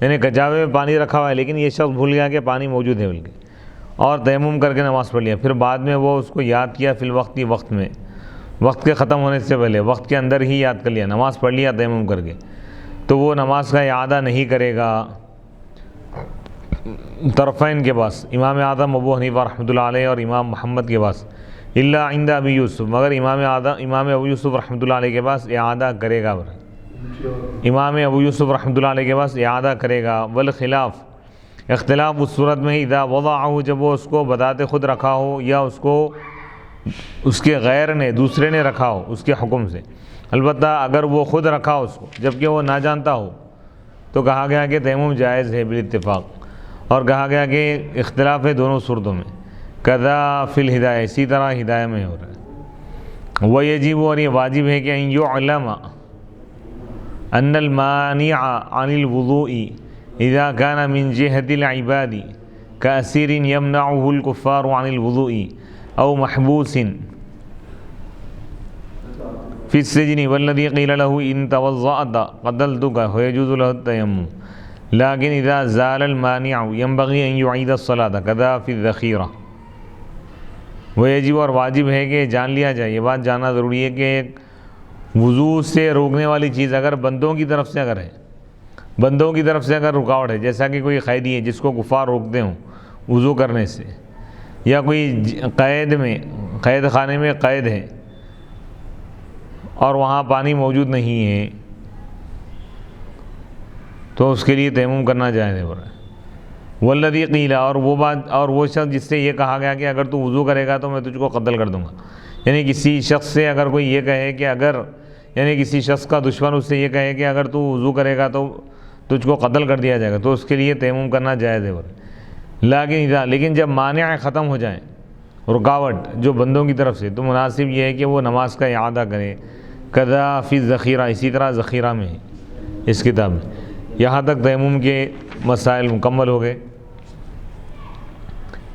Speaker 1: یعنی کجاوے میں پانی رکھا ہوا ہے لیکن یہ شخص بھول گیا کہ پانی موجود ہے بلکہ، اور تیمم کر کے نماز پڑھ لیا، پھر بعد میں وہ اس کو یاد کیا فی الوقت، وقت میں، وقت کے ختم ہونے سے پہلے، وقت کے اندر ہی یاد کر لیا، نماز پڑھ لیا تیمم کر کے، تو وہ نماز کا اعادہ نہیں کرے گا۔ طرفین کے پاس، امام اعظم ابو حنیفہ رحمۃ اللہ علیہ اور امام محمد کے پاس، الا عند ابی یوسف، مگر امام ابو یوسف رحمۃ اللہ علیہ کے پاس اعادہ کرے گا، امام ابو یوسف رحمۃ اللہ علیہ کے پاس اعادہ کرے گا۔ والخلاف، اختلاف اس صورت میں اذا وضعہ، جب وہ اس کو بذات خود رکھا ہو یا اس کو اس کے غیر نے، دوسرے نے رکھا ہو اس کے حکم سے، البتہ اگر وہ خود رکھا ہو اس کو جبکہ وہ نہ جانتا ہو، تو کہا گیا کہ تیمم جائز ہے بالاتفاق، اور کہا گیا کہ اختلاف ہے دونوں صورتوں میں، کذا فی الہدایہ، اسی طرح ہدایہ میں ہو رہا ہے۔ ویجب، اور یہ واجب ہے کہ ان یعلم ان المانع عن الوضوء اذا كان من جهة العباد كأسير يمنعه الكفار عن الوضوء او محبوس في السجن والذي قيل له ان توضأت قتلتك فيجوز له التيمم، لیکن اذا زال المانع ينبغي ان يعيد الصلاة كذا في الذخيرة۔ ویجب، اور واجب ہے کہ جان لیا جائے، یہ بات جاننا ضروری ہے کہ وضو سے روکنے والی چیز اگر بندوں کی طرف سے اگر رکاوٹ ہے، جیسا کہ کوئی قیدی ہے جس کو کفار روکتے ہوں وضو کرنے سے، یا کوئی قید خانے میں قید ہے اور وہاں پانی موجود نہیں ہے، تو اس کے لیے تیمم کرنا جائز ہے۔ والذی قیل، اور وہ شخص جس سے یہ کہا گیا کہ اگر تو وضو کرے گا تو میں تجھ کو قتل کر دوں گا، یعنی کسی شخص سے اگر کوئی یہ کہے کہ کسی شخص کا دشمن اس سے یہ کہے کہ اگر تو وضو کرے گا تو تجھ کو قتل کر دیا جائے گا، تو اس کے لیے تیمم کرنا جائز ہے۔ لیکن جب مانع ختم ہو جائیں، رکاوٹ جو بندوں کی طرف سے، تو مناسب یہ ہے کہ وہ نماز کا اعادہ کرے، کذا فی الذخیرہ، اسی طرح ذخیرہ میں ہے اس کتاب میں۔ یہاں تک تیمم کے مسائل مکمل ہو گئے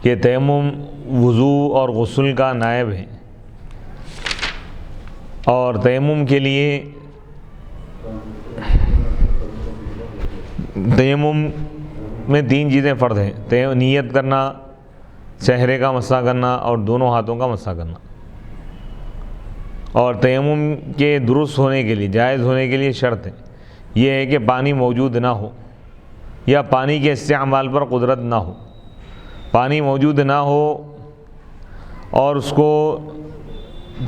Speaker 1: کہ تیمم وضو اور غسل کا نائب ہے، اور تیمم کے لیے تیمم میں 3 چیزیں فرض ہیں، نیت کرنا، چہرے کا مسح کرنا اور دونوں ہاتھوں کا مسح کرنا۔ اور تیمم کے درست ہونے کے لیے، جائز ہونے کے لیے شرط ہے یہ ہے کہ پانی موجود نہ ہو یا پانی کے استعمال پر قدرت نہ ہو۔ پانی موجود نہ ہو اور اس کو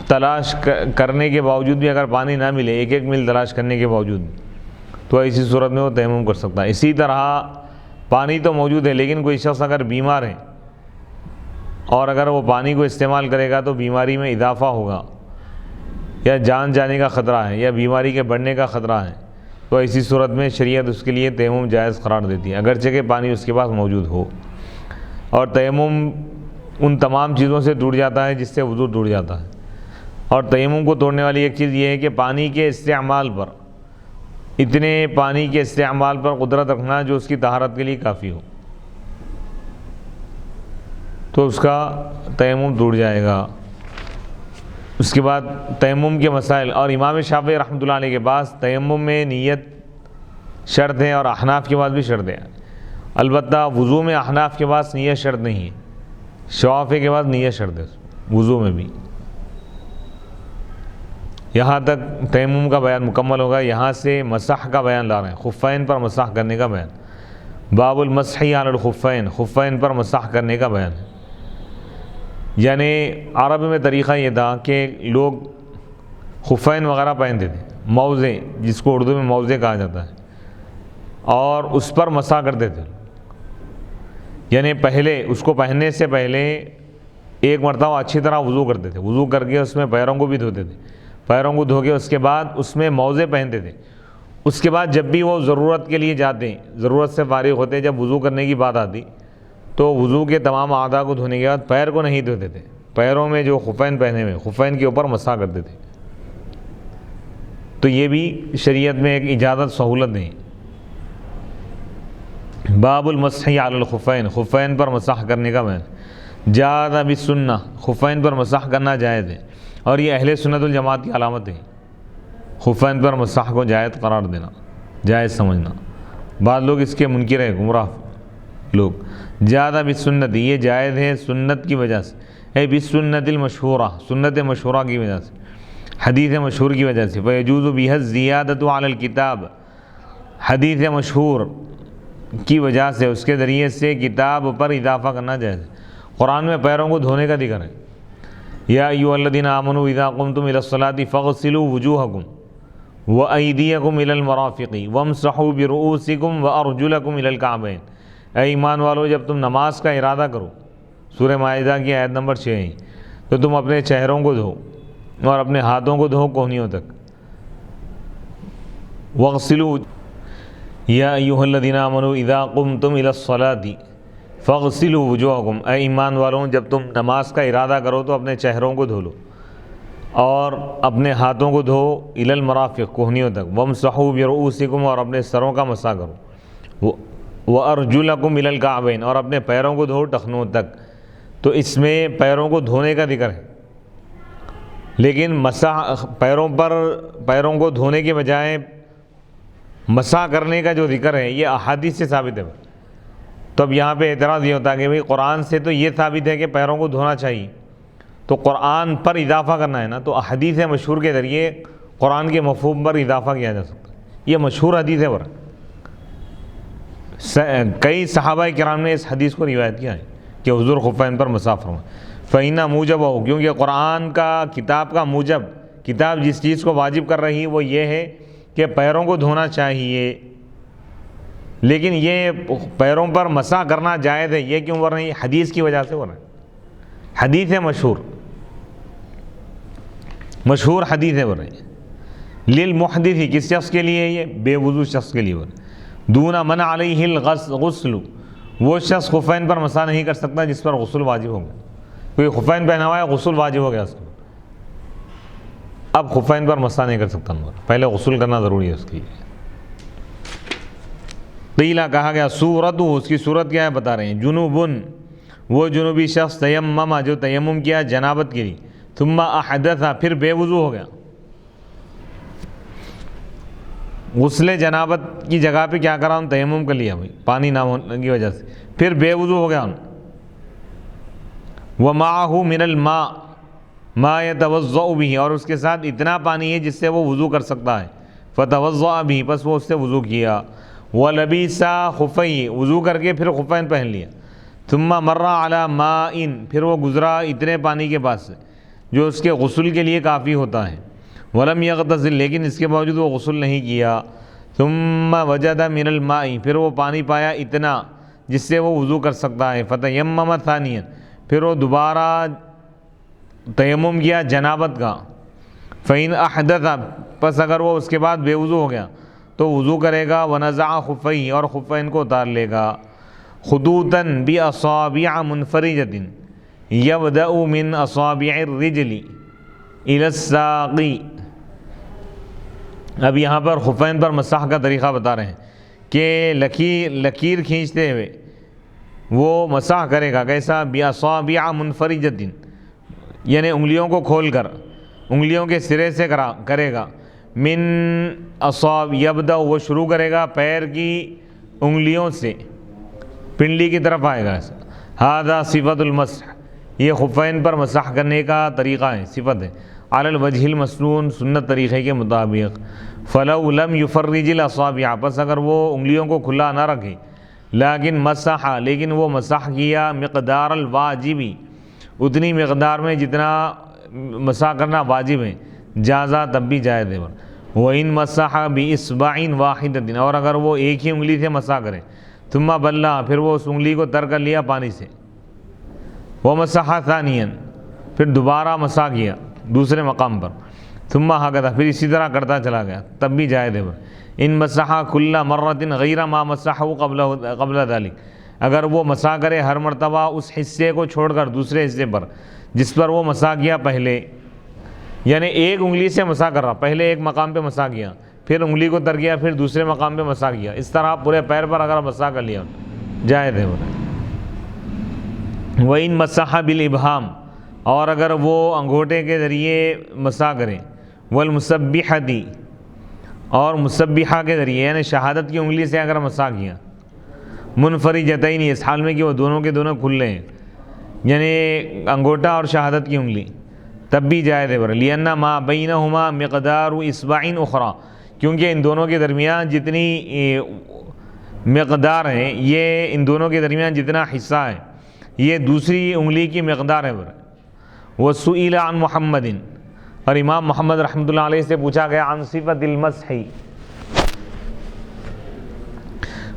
Speaker 1: تلاش کرنے کے باوجود بھی اگر پانی نہ ملے، ایک میل تلاش کرنے کے باوجود، تو ایسی صورت میں وہ تیمم کر سکتا ہے۔ اسی طرح پانی تو موجود ہے لیکن کوئی شخص اگر بیمار ہے اور اگر وہ پانی کو استعمال کرے گا تو بیماری میں اضافہ ہوگا یا جان جانے کا خطرہ ہے یا بیماری کے بڑھنے کا خطرہ ہے، تو ایسی صورت میں شریعت اس کے لیے تیمم جائز قرار دیتی ہے، اگرچہ کہ پانی اس کے پاس موجود ہو۔ اور تیمم ان تمام چیزوں سے ٹوٹ جاتا ہے جس سے وضو ٹوٹ جاتا ہے۔ اور تیمم کو توڑنے والی ایک چیز یہ ہے کہ پانی کے استعمال پر، اتنے پانی کے استعمال پر قدرت رکھنا جو اس کی طہارت کے لیے کافی ہو، تو اس کا تیمم ٹوٹ جائے گا۔ اس کے بعد تیمم کے مسائل، اور امام شافعی رحمۃ اللہ علیہ کے پاس تیمم میں نیت شرط ہے، اور احناف کے پاس بھی شرط ہے۔ البتہ وضو میں احناف کے پاس نیت شرط نہیں ہے، شافعی کے پاس نیت شرط ہے وضو میں بھی۔ یہاں تک تیمم کا بیان مکمل ہوگا۔ یہاں سے مسح کا بیان لا رہے ہیں، خفین پر مسح کرنے کا بیان۔ باب المسح علی الخفین، خفین پر مسح کرنے کا بیان ہے۔ یعنی عرب میں طریقہ یہ تھا کہ لوگ خفین وغیرہ پہنتے تھے، موزے جس کو اردو میں موزے کہا جاتا ہے، اور اس پر مسح کرتے تھے۔ یعنی پہلے اس کو پہننے سے پہلے ایک مرتبہ اچھی طرح وضو کرتے تھے، وضو کر کے اس میں پیروں کو بھی دھوتے تھے، پیروں کو دھو کے اس کے بعد اس میں موزے پہنتے تھے۔ اس کے بعد جب بھی وہ ضرورت کے لیے جاتے، ضرورت سے فارغ ہوتے، جب وضو کرنے کی بات آتی تو وضو کے تمام اعضاء کو دھونے کے بعد پیر کو نہیں دھوتے تھے، پیروں میں جو خفین پہنے ہوئے خفین کے اوپر مسح کرتے تھے۔ تو یہ بھی شریعت میں ایک اجازت سہولت نہیں۔ باب المسح علی الخفین، خفین پر مسح کرنے کا بیان۔ جاز بالسنہ، خفین پر مسح کرنا جائز ہے، اور یہ اہل سنت الجماعت کی علامت ہے، خفین پر مسح کو جائز قرار دینا، جائز سمجھنا۔ بعض لوگ اس کے منکر ہیں، گمراہ لوگ۔ جاز بالسنت، یہ جائز ہے سنت کی وجہ سے، اے بالسنت المشہورہ، سنت مشہورہ کی وجہ سے، حدیث مشہور کی وجہ سے۔ فیجوز بها الزیادۃ علی الکتاب، حدیث مشہور کی وجہ سے، اس کے ذریعے سے کتاب پر اضافہ کرنا جائز ہے۔ قرآن میں پیروں کو دھونے کا ذکر ہے۔ یا ایھا الذین آمنوا اذا قمتم الی الصلاۃ فاغسلوا وجوہکم وایدیکم الی المرافق وامسحوا برؤوسکم وارجلکم الی الکعبین۔ اے ایمان والو، جب تم نماز کا ارادہ کرو، سورہ مائدہ کی آیت نمبر 6 ہے، تو تم اپنے چہروں کو دھو اور اپنے ہاتھوں کو دھو کوہنیوں تک۔ واغسلوا یا ایھا الذین آمنوا اذا قمتم الی الصلاۃ فاغسلوا وجوہکم، اے ایمان والوں، جب تم نماز کا ارادہ کرو تو اپنے چہروں کو دھو لو اور اپنے ہاتھوں کو دھو الی المرافق، کوہنیوں تک۔ وامسحوا برؤوسکم، اور اپنے سروں کا مسح کرو۔ وارجلکم الی الکعبین، اور اپنے پیروں کو دھو ٹخنوں تک۔ تو اس میں پیروں کو دھونے کا ذکر ہے، لیکن مسح پیروں کو دھونے کے بجائے مسح کرنے کا جو ذکر ہے یہ احادیث سے ثابت ہے۔ تو اب یہاں پہ اعتراض یہ ہوتا ہے کہ بھئی قرآن سے تو یہ ثابت ہے کہ پیروں کو دھونا چاہیے، تو قرآن پر اضافہ کرنا ہے نا، تو احادیث مشہور کے ذریعے قرآن کے مفہوم پر اضافہ کیا جا سکتا ہے۔ یہ مشہور حدیث ہے، کئی صحابہ کرام نے اس حدیث کو روایت کیا ہے کہ حضور خفین پر مسح فرمائے۔ فإن موجبہ، کیونکہ قرآن کا کتاب کا موجب، کتاب جس چیز کو واجب کر رہی ہے وہ یہ ہے کہ پیروں کو دھونا چاہیے، لیکن یہ پیروں پر مسح کرنا جائز ہے، یہ کیوں بول رہے ہیں؟ حدیث کی وجہ سے بول رہے ہیں، حدیث ہے مشہور حدیث ہے بول رہے ہیں۔ للمحدث، کس شخص کے لیے؟ یہ بے وضو شخص کے لیے بول رہے ہیں۔ دون من علیہ الغسل، وہ شخص خفین پر مسح نہیں کر سکتا جس پر غسل واجب ہو گیا۔ کوئی خفین پہنا ہوا ہے، غسل واجب ہو گیا اس کو، اب خفین پر مسح نہیں کر سکتا، پہلے غسل کرنا ضروری ہے اس کے لیے۔ قیلا، کہا گیا، صورت، اس کی صورت کیا ہے بتا رہے ہیں۔ جنوبن، وہ جنوبی شخص، تیمم، جو تیمم کیا جنابت کے لیے، ثم احدث، پھر بے وضو ہو گیا۔ غسل جنابت کی جگہ پہ کیا کرا؟ تیمم کر لیا بھائی، پانی نہ ہونے کی وجہ سے، پھر بے وضو ہو گیا۔ ومعہ من الماء ما يتوضأ به، اور اس کے ساتھ اتنا پانی ہے جس سے وہ وضو کر سکتا ہے۔ فتوضأ به، پس وہ اس سے وضو کیا۔ ولبس خفیہ، وضو کر کے پھر خفین پہن لیا۔ ثم مر علی ماء، پھر وہ گزرا اتنے پانی کے پاس سے جو اس کے غسل کے لیے کافی ہوتا ہے۔ ولم یغتسل، لیکن اس کے باوجود وہ غسل نہیں کیا۔ ثم وجد من الماء، پھر وہ پانی پایا اتنا جس سے وہ وضو کر سکتا ہے۔ فتیمم ثانیا، پھر وہ دوبارہ تیمم کیا جنابت کا۔ فإن احدث، پس اگر وہ اس کے بعد بے وضو ہو گیا، تو وضو کرے گا، ونزع خفیہ اور خفین کو اتار لے گا، خطوطاً باصابع منفرجۃ یبدأ من اصابع الرجل الی الساق۔ اب یہاں پر خفین پر مسح کا طریقہ بتا رہے ہیں کہ لکیر کھینچتے ہوئے وہ مسح کرے گا، کیسا؟ باصابع منفرجۃ، یعنی انگلیوں کو کھول کر انگلیوں کے سرے سے کرے گا، من اصاب یبدأ وہ شروع کرے گا پیر کی انگلیوں سے، پنڈلی کی طرف آئے گا۔ ھذا صفت المسح، یہ خفین پر مسح کرنے کا طریقہ ہے، صفت ہے، علی الوجہ المسنون، سنت طریقے کے مطابق۔ فلو لم یفرج الاصابع، پس اگر وہ انگلیوں کو کھلا نہ رکھے، لیکن وہ مسح کیا مقدار الواجبی، اتنی مقدار میں جتنا مسح کرنا واجب ہے، جازا تب بھی جائز ہے۔ وَإِن مَسَحَ بِإِصْبَعٍ وَاحِدَةٍ، اور اگر وہ ایک ہی انگلی سے مسح کرے، ثم بلّا، پھر وہ اس انگلی کو تر کر لیا پانی سے، وَمَسَحَ ثَانِيًا، پھر دوبارہ مسح کیا دوسرے مقام پر، ثم ہکذا، پھر اسی طرح کرتا چلا گیا، تب بھی جائز ہے۔ ان مسح کل مرۃ غیر ما مسحہ قبل ذلک، اگر وہ مسح کرے ہر مرتبہ اس حصے کو چھوڑ کر دوسرے حصے پر جس پر وہ مسح کیا پہلے، یعنی ایک انگلی سے مسح کر رہا، پہلے ایک مقام پہ مسح کیا، پھر انگلی کو تر کیا، پھر دوسرے مقام پہ مسح کیا، اس طرح پورے پیر پر اگر مسح کر لیا جائز ہے۔ وَإِن مَسَحَ بِالْإِبْهَامِ، اور اگر وہ انگوٹھے کے ذریعے مسح کرے، وَالْمُسَبِّحَةِ، اور مسبحہ کے ذریعے یعنی شہادت کی انگلی سے اگر مسح کیا، منفرجتین، اس حال میں کہ وہ دونوں کے دونوں کھلے ہیں، یعنی انگوٹھا اور شہادت کی انگلی، تب بھی جائز ہے۔ لِأَنَّ مَا بَيْنَهُمَا مِقْدَارُ إِصْبَعٍ أُخْرَى، کیونکہ ان دونوں کے درمیان جتنی مقدار ہے، یہ ان دونوں کے درمیان جتنا حصہ ہے یہ دوسری انگلی کی مقدار ہے۔ وَسُئِلَ عَن مُحَمَّدٍ، اور امام محمد رحمۃ اللہ علیہ سے پوچھا گیا عن صفت المسح،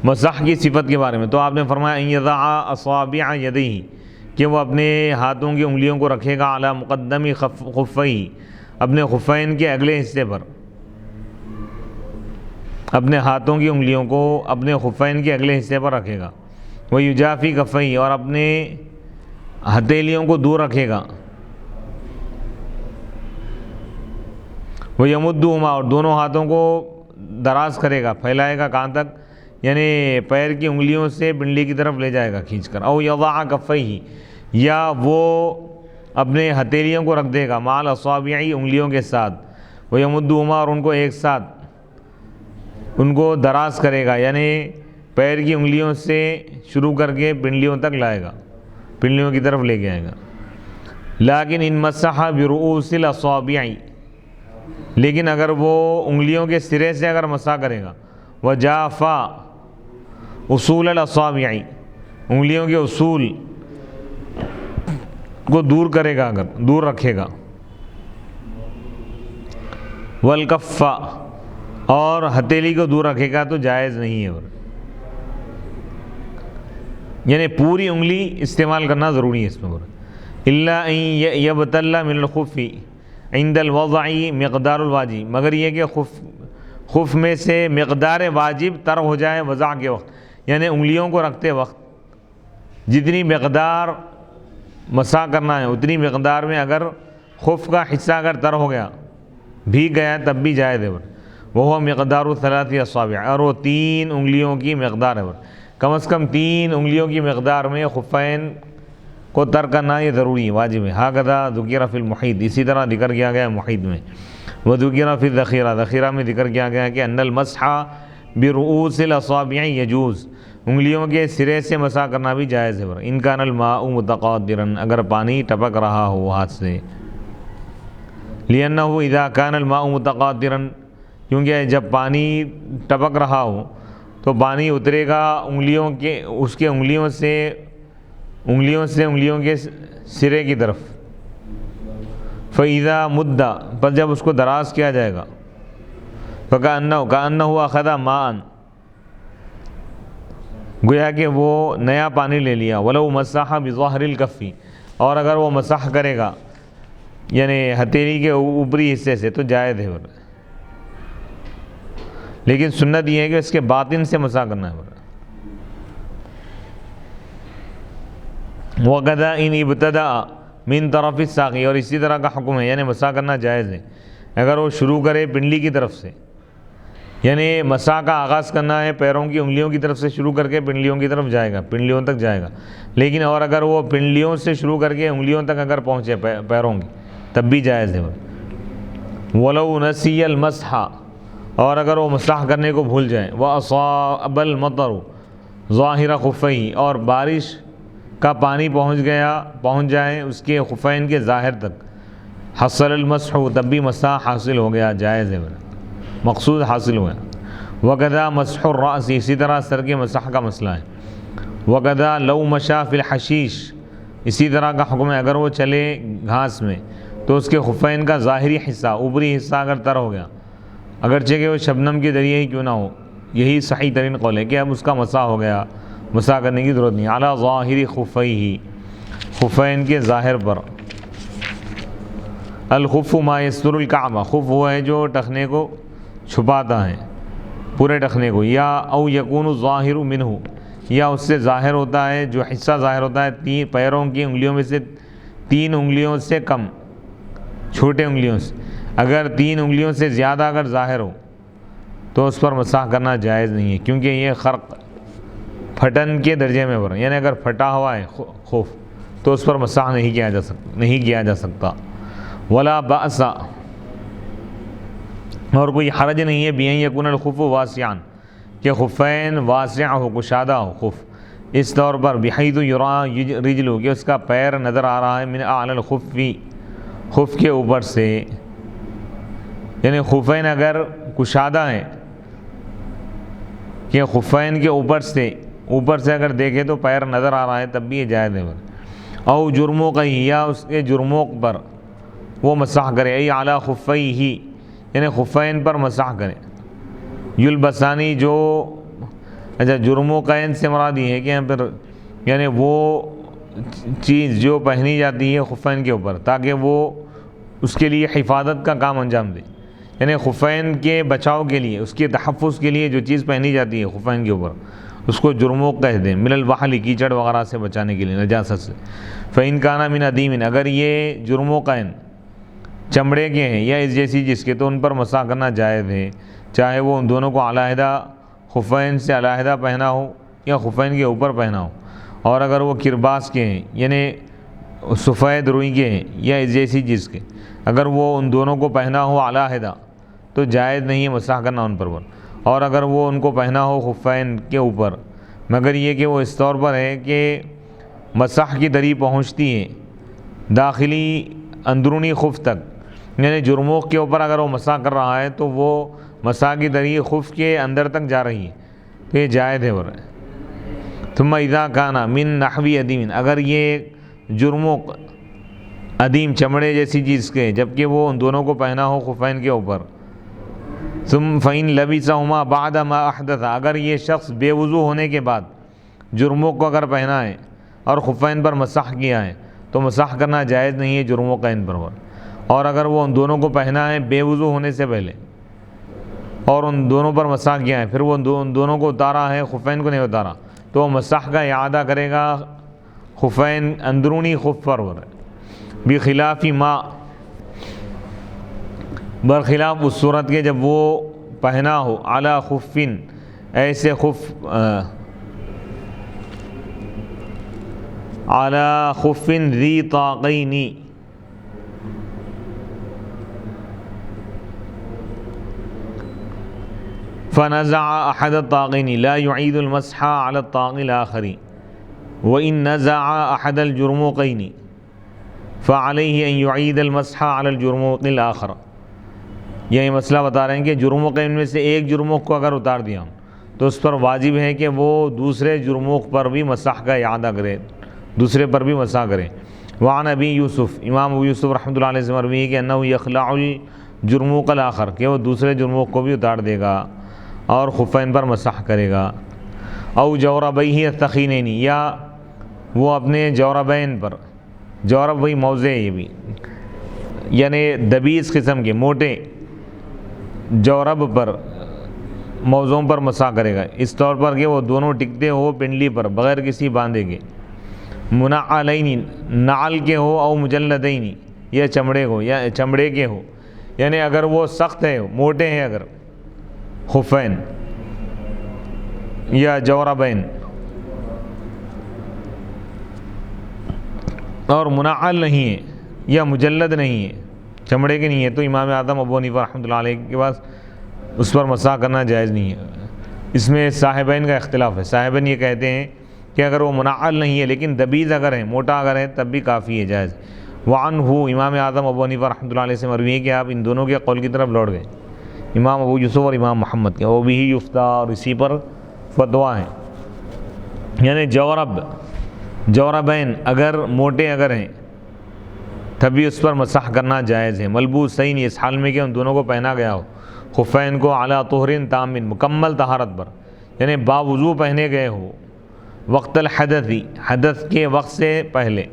Speaker 1: مسح کی صفت کے بارے میں، تو آپ نے فرمایا ان یضع اصابع یدیہ، کہ وہ اپنے ہاتھوں کی انگلیوں کو رکھے گا علی مقدم خفیہ، اپنے خفین کے اگلے حصے پر، اپنے ہاتھوں کی انگلیوں کو اپنے خفین کے اگلے حصے پر رکھے گا، ویجافی کفیہ، اور اپنے ہتھیلیوں کو دور رکھے گا، وَيَمُدُّهُمَا، اور دونوں ہاتھوں کو دراز کرے گا، پھیلائے گا کہاں تک؟ یعنی پیر کی انگلیوں سے پنڈلی کی طرف لے جائے گا کھینچ کر، او یضع کفیہ، یا وہ اپنے ہتھیلیوں کو رکھ دے گا مع الاصابع، انگلیوں کے ساتھ، وَيَمُدُّهُمَا، اور ان کو ایک ساتھ ان کو دراز کرے گا، یعنی پیر کی انگلیوں سے شروع کر کے پنڈلیوں تک لائے گا، پنڈلیوں کی طرف لے کے آئے گا۔ لیکن ان مسح برؤوس الاصابع، لیکن اگر وہ انگلیوں کے سرے سے اگر مسح کرے گا، وجافا اصول الاصابع، انگلیوں کے اصول کو دور کرے گا، اگر دور رکھے گا، والکف، اور ہتھیلی کو دور رکھے گا، تو جائز نہیں ہے۔ یعنی پوری انگلی استعمال کرنا ضروری ہے اس میں، الا ان یبتل من الخف عند الوضع مقدار الواجب، مگر یہ کہ خف میں سے مقدار واجب تر ہو جائے وضع کے وقت، یعنی انگلیوں کو رکھتے وقت جتنی مقدار مسح کرنا ہے اتنی مقدار میں اگر خف کا حصہ اگر تر ہو گیا، بھیگ گیا، تب بھی جائز ہے۔ وہ مقدار ثلاث اصابع، اور وہ 3 انگلیوں کی مقدار ہے، کم از کم 3 انگلیوں کی مقدار میں خفین کو تر کرنا یہ ضروری ہے، واجب ہے۔ ھذا ذکر فی المحیط، اسی طرح ذکر کیا گیا ہے محیط میں، وذکر فی الذخیرہ، ذخیرہ میں ذکر کیا گیا ہے کہ ان المسح برؤوس الاصابع یجوز، انگلیوں کے سرے سے مسح کرنا بھی جائز ہے، ان کان الماء متقادرا، اگر پانی ٹپک رہا ہو ہاتھ سے، لأنہ اذا کان الماء متقادرا، کیونکہ جب پانی ٹپک رہا ہو تو پانی اترے گا انگلیوں کے، اس کے انگلیوں سے انگلیوں کے سرے کی طرف، فَإِذَا مُدَّ، پر جب اس کو دراز کیا جائے گا، فَكَأَنَّهُ أَخَذَ مَاءً، گویا کہ وہ نیا پانی لے لیا، وَلَوْ مَسَحَ بِظَهْرِ الْكَفِّ، اور اگر وہ مسح کرے گا یعنی ہتھیلی کے اوپری حصے سے، تو جائز ہے۔ لیکن سنت یہ ہے کہ اس کے باطن سے مسح کرنا ہے. وَقَدَا إِنْ ابْتَدَأَ مِنْ طَرَفِ السَّاقِ, اور اسی طرح کا حکم ہے, یعنی مسح کرنا جائز ہے اگر وہ شروع کرے پنڈلی کی طرف سے, یعنی مسح کا آغاز کرنا ہے پیروں کی انگلیوں کی طرف سے شروع کر کے پنڈلیوں کی طرف جائے گا, پنڈلیوں تک جائے گا. لیکن اور اگر وہ پنڈلیوں سے شروع کر کے انگلیوں تک اگر پہنچے پیروں کی, تب بھی جائز ہے. وَلَوْ نَسِيَ الْمَسْحَ, اور اگر وہ مسح کرنے کو بھول جائیں. وَأَصَابَ الْمَطَرُ ظَاهِرَ خُفَّيْهِ, اور بارش کا پانی پہنچ جائے اس کے خفین کے ظاہر تک. حصل المسح, تب بھی مسح حاصل ہو گیا, جائز ہے, مقصود حاصل ہوا. وَقَدَا مسح الرَّأْسِ, اسی طرح سر کے مسح کا مسئلہ ہے. وَقَدَا لَوْ مَشَى فِي الْحَشِيشِ, اسی طرح کا حکم ہے اگر وہ چلے گھاس میں تو اس کے خفین کا ظاہری حصہ, اوپری حصہ اگر تر ہو گیا, اگرچہ کہ وہ شبنم کے ذریعے ہی کیوں نہ ہو, یہی صحیح ترین قول ہے کہ اب اس کا مسح ہو گیا, مسح کرنے کی ضرورت نہیں. علی ظاہر خفیہ, خفین کے ظاہر پر. الخف ما یستر الکعبہ, خف وہ ہے جو ٹخنے کو چھپاتا ہے, پورے ٹخنے کو. یا او یکون الظاہر منہ, یا اس سے ظاہر ہوتا ہے, جو حصہ ظاہر ہوتا ہے پیروں کی انگلیوں میں سے 3 انگلیوں سے کم, چھوٹے انگلیوں سے. اگر 3 انگلیوں سے زیادہ اگر ظاہر ہو تو اس پر مسح کرنا جائز نہیں ہے, کیونکہ یہ خرق پھٹن کے درجے میں بر, یعنی اگر پھٹا ہوا ہے خوف تو اس پر مسح نہیں کیا جا سکتا. ولا بأس, اور کوئی حرج نہیں ہے, بأن یکون الخف واسعا, کہ خفین واسع ہو, کشادہ ہو خف, اس طور پر بحیث یری رجل, کہ اس کا پیر نظر آ رہا ہے, من اعلی الخف, خف کے اوپر سے. یعنی خفین اگر کشادہ ہیں کہ خفین کے اوپر سے اگر دیکھے تو پیر نظر آ رہا ہے, تب بھی یہ جائز ہے. او جرموقہ, یا اس کے جرموق پر وہ مسح کرے, ای اعلی خفیہ, یعنی خفین پر مسح کرے. یلبسانی, جو اچھا جرموقین سے مراد یہ ہے کہ یہاں پر یعنی وہ چیز جو پہنی جاتی ہے خفین کے اوپر تاکہ وہ اس کے لیے حفاظت کا کام انجام دے, یعنی خفین کے بچاؤ کے لیے, اس کے تحفظ کے لیے جو چیز پہنی جاتی ہے خفین کے اوپر, اس کو جرموق کہتے ہیں. من الوحل, کیچڑ وغیرہ سے بچانے کے لیے, نجاست سے. فإن کان من ادیم, اگر یہ جرموقین چمڑے کے ہیں یا اس جیسی جس کے, تو ان پر مسح کرنا جائز ہے, چاہے وہ ان دونوں کو علیحدہ خفین سے علیحدہ پہنا ہو یا خفین کے اوپر پہنا ہو. اور اگر وہ کرباس کے ہیں یعنی سفید روئی کے ہیں یا اس جیسی جس کے, اگر وہ ان دونوں کو پہنا ہو علیحدہ تو جائز نہیں ہے مسح کرنا ان پر. اور اگر وہ ان کو پہنا ہو خفین کے اوپر, مگر یہ کہ وہ اس طور پر ہے کہ مسح کی دری پہنچتی ہے داخلی اندرونی خف تک, یعنی جرموق کے اوپر اگر وہ مسح کر رہا ہے تو وہ مسح کی دری خف کے اندر تک جا رہی ہے, تو یہ جائز ہے. ثم اذا کان من نحوی ادیم, اگر یہ جرموق ادیم چمڑے جیسی چیز کے, جبکہ وہ ان دونوں کو پہنا ہو خفین کے اوپر. ثم فإن لبسهما بعد ما احدث, اگر یہ شخص بے وضو ہونے کے بعد جرموق کو اگر پہنا ہے اور خفین پر مسح کیا ہے تو مسح کرنا جائز نہیں ہے جرموقین پر. اور اگر وہ ان دونوں کو پہنا ہے بے وضو ہونے سے پہلے اور ان دونوں پر مسح کیا ہے, پھر وہ ان دونوں کو اتارا ہے, خفین کو نہیں اتارا, تو وہ مسح کا اعادہ کرے گا خفین اندرونی خف پر. بخلاف ما, برخلاف اس صورت کے جب وہ پہنا ہو علی خفن, ایسے خف علی خفن ذی طاقین, فنزع احد الطاقین لا يعيد المسح على الطاق الاخر, وان نزع احد الجرموقین فعليه ان يعيد المسح على الجرموق الاخر. یہ مسئلہ بتا رہے ہیں کہ جرموقین میں سے ایک جرموق کو اگر اتار دیا تو اس پر واجب ہے کہ وہ دوسرے جرموق پر بھی مسح کا اعادہ کرے, دوسرے پر بھی مسح کرے. وعن ابی یوسف, امام ابو یوسف رحمۃ اللہ علیہ سے مروی ہے کہ انہ یخلع الجرموق الاخر, کہ وہ دوسرے جرموق کو بھی اتار دے گا اور خفین پر مسح کرے گا. او جوربیہ الثخینین, یا وہ اپنے جوربین پر, جورب وہی موزے یہ بھی, یعنی دبیس قسم کے موٹے جورب پر موضوعوں پر مسح کرے گا، اس طور پر کہ وہ دونوں ٹکتے ہو پنڈلی پر بغیر کسی باندھے کے، منعلین نعل کے ہو او مجلدین یا چمڑے کے ہو، یعنی اگر وہ سخت ہے موٹے ہیں اگر خفین یا جوربین، اور منعل نہیں ہے یا مجلد نہیں ہے، چمڑے کے نہیں ہے، تو امام اعظم ابو حنیفہ رحمۃ اللہ علیہ کے پاس اس پر مسح کرنا جائز نہیں ہے۔ اس میں صاحبین کا اختلاف ہے، صاحبین یہ کہتے ہیں کہ اگر وہ منعل نہیں ہے لیکن دبیز اگر ہے، موٹا اگر ہے، تب بھی کافی ہے، جائز۔ وعنہ امام اعظم ابو حنیفہ رحمۃ اللہ علیہ سے مروی ہے کہ آپ ان دونوں کے قول کی طرف لوٹ گئے، امام ابو یوسف اور امام محمد کے، وہ بھی یفتہ، اور اسی پر فتویٰ ہیں۔ یعنی جوربین اگر موٹے اگر ہیں تب بھی اس پر مسح کرنا جائز ہے، ملبوسین اس حال میں کہ ان دونوں کو پہنا گیا ہو، خفین کو علی طہر تام مکمل طہارت پر، یعنی باوضو پہنے گئے ہو، وقت الحدث حدث کے وقت سے پہلے،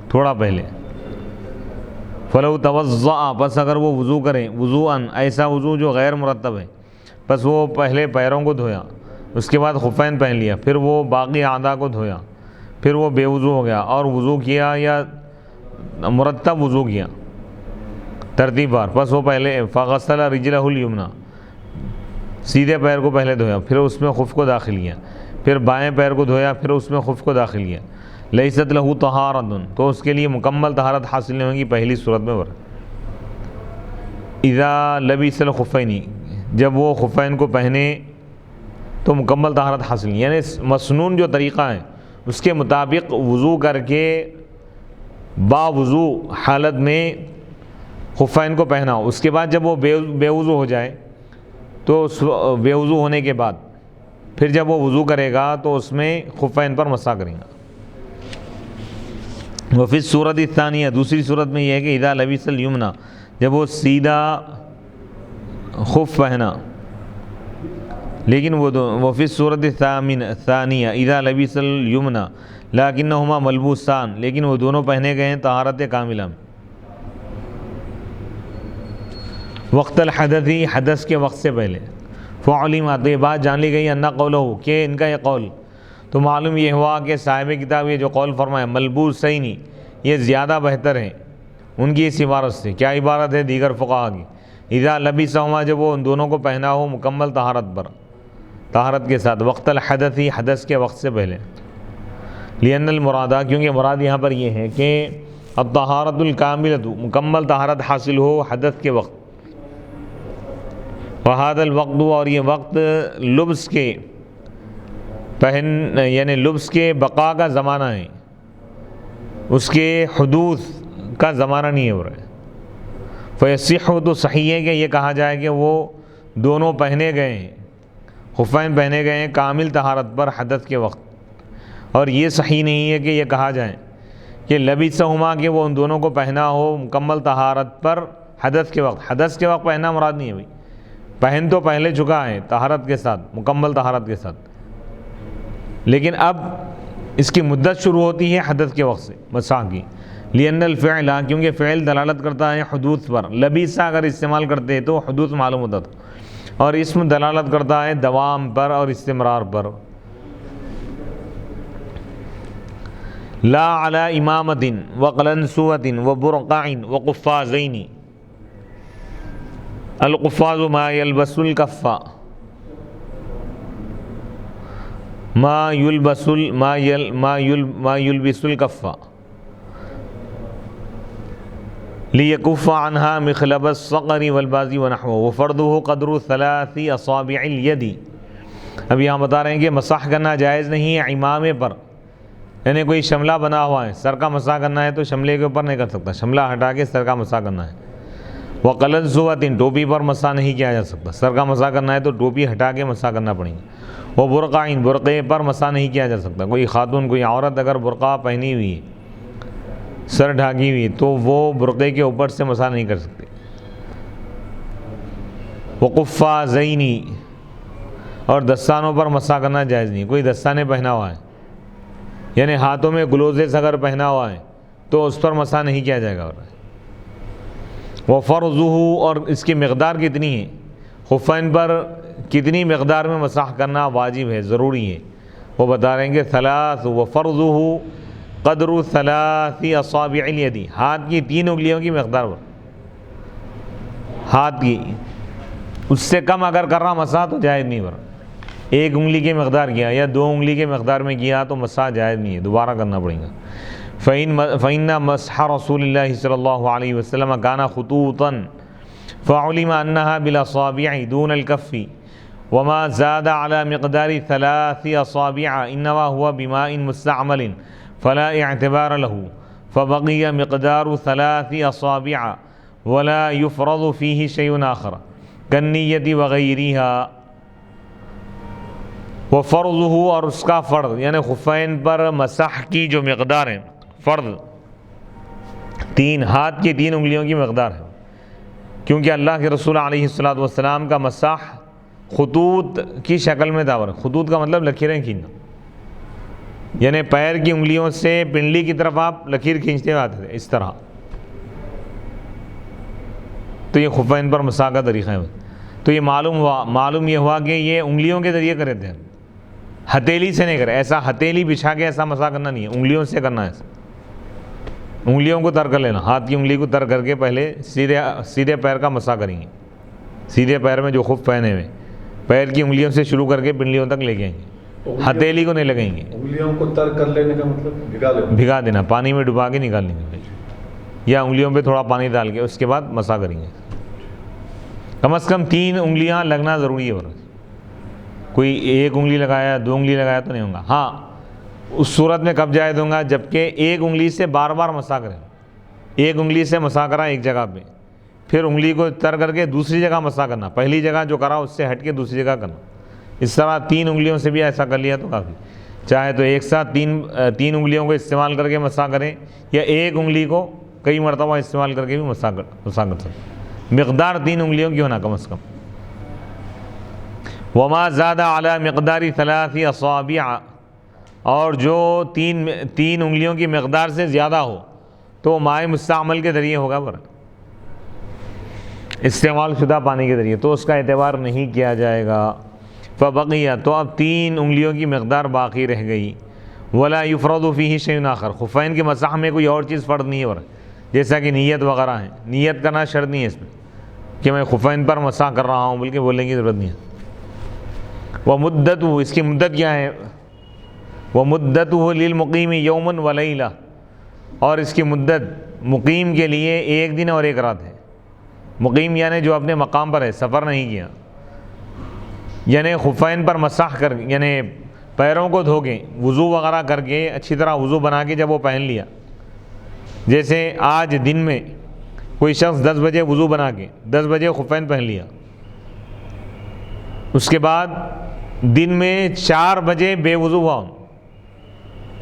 Speaker 1: تھوڑا پہلے، فلو توضأ پس اگر وہ وضو کریں، وضوءً ایسا وضو جو غیر مرتب ہے، پس وہ پہلے پیروں کو دھویا، اس کے بعد خفین پہن لیا، پھر وہ باقی اعضاء کو دھویا، پھر وہ بے وضو ہو گیا اور وضو کیا یا مرتب وضو کیا ترتیب بار، پس وہ پہلے فغسل رجلہ الیمنی سیدھے پیر کو پہلے دھویا، پھر اس میں خف کو داخل کیا، پھر بائیں پیر کو دھویا، پھر اس میں خف کو داخل کیا، لیست لہ طہارۃ تو اس کے لیے مکمل طہارت حاصل نہیں ہوگی پہلی صورت میں۔ اذا لبس الخفین جب وہ خفین کو پہنے تو مکمل طہارت حاصل نہیں، یعنی مسنون جو طریقہ ہے اس کے مطابق وضو کر کے باوضو حالت میں خفین کو پہنا ہو، اس کے بعد جب وہ بے وضو ہو جائے تو اس بے وضو ہونے کے بعد پھر جب وہ وضو کرے گا تو اس میں خفین پر مسح کرے گا۔ وفی الصورت الثانیہ دوسری صورت میں یہ ہے کہ اذا لبس الیمنی جب وہ سیدھا خف پہنا، لیکن وفی الصورت الثانیہ اذا لبس الیمنی لیکنہما ملبوسان لیکن وہ دونوں پہنے گئے ہیں طہارت کاملہ میں، وقت الحدثی حدث کے وقت سے پہلے، فعلم تو یہ بات جان لی گئی ان قولہ کہ ان کا یہ قول، تو معلوم یہ ہوا کہ صاحب کتاب یہ جو قول فرمایا ملبوسین یہ زیادہ بہتر ہے ان کی اس عبارت سے۔ کیا عبارت ہے دیگر فقہا کی؟ اذا لبسہما جب وہ ان دونوں کو پہنا ہو مکمل طہارت پر، طہارت کے ساتھ، وقت الحدثی حدث کے وقت سے پہلے، لأن المرادہ کیونکہ مراد یہاں پر یہ ہے کہ الطہارت الکاملۃ مکمل طہارت حاصل ہو حدث کے وقت، وہذا الوقت اور یہ وقت لبس کے یعنی لبس کے بقا کا زمانہ ہے، اس کے حدوث کا زمانہ نہیں ہو رہا ہے۔ فیصح تو صحیح ہے کہ یہ کہا جائے کہ وہ دونوں پہنے گئے ہیں، خفین پہنے گئے ہیں کامل طہارت پر حدث کے وقت، اور یہ صحیح نہیں ہے کہ یہ کہا جائے کہ لبسہما کہ وہ ان دونوں کو پہنا ہو مکمل طہارت پر حدث کے وقت، حدث کے وقت پہننا مراد نہیں ہے بھائی، پہن تو پہلے چکا ہے طہارت کے ساتھ، مکمل طہارت کے ساتھ، لیکن اب اس کی مدت شروع ہوتی ہے حدث کے وقت سے مسح کی، لأن الفعل کیونکہ فعل دلالت کرتا ہے حدوث پر، لبیسہ اگر استعمال کرتے تو حدوث معلوم ہوتا تھا، اور اسم دلالت کرتا ہے دوام پر اور استمرار پر۔ لا علی امامۃ وقلنسوۃ وبرقع وقفازین، القفاز ما یلبس الکف، ما یلبس الکف لیکف عنہا مخلب الصقر والبازی ونحوہ، وفرضہ قدر 3 اصابع الید۔ اب یہاں بتا رہے ہیں کہ مسح کرنا جائز نہیں ہے امامے پر، یعنی کوئی شملہ بنا ہوا ہے، سر کا مسح کرنا ہے تو شملے کے اوپر نہیں کر سکتا، شملہ ہٹا کے سر کا مسح کرنا ہے۔ وقلنسوۃ ٹوپی پر مسح نہیں کیا جا سکتا، سر کا مسح کرنا ہے تو ٹوپی ہٹا کے مسح کرنا پڑے گا۔ وبرقع برقعے پر مسح نہیں کیا جا سکتا، کوئی خاتون کوئی عورت اگر برقع پہنی ہوئی ہے، سر ڈھاکی ہوئی تو وہ برقعے کے اوپر سے مسح نہیں کر سکتے۔ وقفازین اور دستانوں پر مسح کرنا جائز نہیں، کوئی دستانے پہنا ہوا ہے یعنی ہاتھوں میں گلوزز اگر پہنا ہوا ہے تو اس پر مسح نہیں کیا جائے گا۔ وفرضہ اور اس کی مقدار کتنی ہے، خفین پر کتنی مقدار میں مسح کرنا واجب ہے، ضروری ہے، وہ بتا رہے ہیں کہ ثلاث وفرضہ قدر ثلاث اصابع الید، ہاتھ کی 3 انگلیوں کی مقدار پر، ہاتھ کی اس سے کم اگر کر رہا مسح تو جائز نہیں، پر 1 انگلی کی مقدار کیا یا 2 انگلی کے مقدار میں کیا تو مسح جائز نہیں ہے، دوبارہ کرنا پڑے گا۔ فإن مسح رسول اللہ صلی اللہ علیہ وسلم كان خطوطا فعلم انها بالاصابع دون الكف وما زاد على مقدار 3 اصابع انما هو بماء مستعمل فلا اعتبار له فبقي مقدار 3 اصابع ولا يفرض فيه شيء آخر كالنية وغيرها۔ وفرضه، اور اس کا فرض یعنی خفین پر مسح کی جو مقدار ہے، فرض 3 ہاتھ کی 3 انگلیوں کی مقدار ہے، کیونکہ اللہ کے رسول علیہ الصلوۃ والسلام کا مسح خطوط کی شکل میں تھا۔ خطوط کا مطلب لکیریں کھینچنا، یعنی پیر کی انگلیوں سے پنڈلی کی طرف آپ لکیر کھینچتے آتے تھے اس طرح، تو یہ خفین پر مسح کا طریقہ ہے۔ تو یہ معلوم یہ ہوا کہ یہ انگلیوں کے ذریعے کرے تھے، ہتھیلی سے نہیں کرے، ایسا ہتھیلی بچھا کے ایسا مسح کرنا نہیں ہے، انگلیوں سے کرنا ہے، انگلیوں کو تر کر لینا، ہاتھ کی انگلی کو تر کر کے پہلے سیدھے پیر کا مسح کریں گے، سیدھے پیر میں جو خف پہنے ہوئے پیر کی انگلیوں سے شروع کر کے پنڈلیوں تک لے کے آئیں گے، ہتھیلی کو نہیں لگائیں گے۔
Speaker 2: انگلیوں کو تر کر لینے کا مطلب
Speaker 1: بھگا دینا، پانی میں ڈبا کے نکال لیں گے، یا انگلیوں پہ تھوڑا پانی ڈال کے اس کے بعد مسح کریں گے۔ کم از کم 3 انگلیاں لگنا ضروری ہے، اور کوئی 1 انگلی لگایا 2 انگلی لگایا تو نہیں ہوگا۔ ہاں اس صورت میں کب جائز ہوگا، جبکہ 1 انگلی سے بار بار مسح کریں، 1 انگلی سے مسح کرا ایک جگہ پہ، پھر انگلی کو تر کر کے دوسری جگہ مسح کرنا، پہلی جگہ جو کرا اس سے ہٹ کے دوسری جگہ کرنا، اس طرح 3 انگلیوں سے بھی ایسا کر لیا تو کافی، چاہے تو ایک ساتھ 3 انگلیوں کو استعمال کر کے مسح کریں، یا 1 انگلی کو کئی مرتبہ استعمال کر کے بھی مسح کر سکتے، مقدار 3 انگلیوں کی ہونا کم از کم۔ وما زاد علی مقدار 3 اصابع، اور جو 3 انگلیوں کی مقدار سے زیادہ ہو تو مائع مستعمل کے ذریعے ہوگا، پر استعمال شدہ پانی کے ذریعے، تو اس کا اعتبار نہیں کیا جائے گا۔ فبقیہ، تو اب 3 انگلیوں کی مقدار باقی رہ گئی۔ ولا یفرض فیہ شیء آخر، خفین کے مسح میں کوئی اور چیز فرض نہیں ہے، پر جیسا کہ نیت وغیرہ ہے، نیت کرنا شرط نہیں ہے اس میں کہ میں خفین پر مسح کر رہا ہوں بلکہ بولنے کی ضرورت نہیں ہے۔ ومدتہ، اس کی مدت کیا ہے، ومدتہ للمقیم یوم ولیلہ، اور اس کی مدت مقیم کے لیے 1 دن اور 1 رات ہے۔ مقیم یعنی جو اپنے مقام پر ہے، سفر نہیں کیا، یعنی خفین پر مسح کر، یعنی پیروں کو دھو کے وضو وغیرہ کر کے اچھی طرح وضو بنا کے جب وہ پہن لیا، جیسے آج دن میں کوئی شخص 10 بجے وضو بنا کے 10 بجے خفین پہن لیا، اس کے بعد دن میں 4 بجے بے وضو ہوا،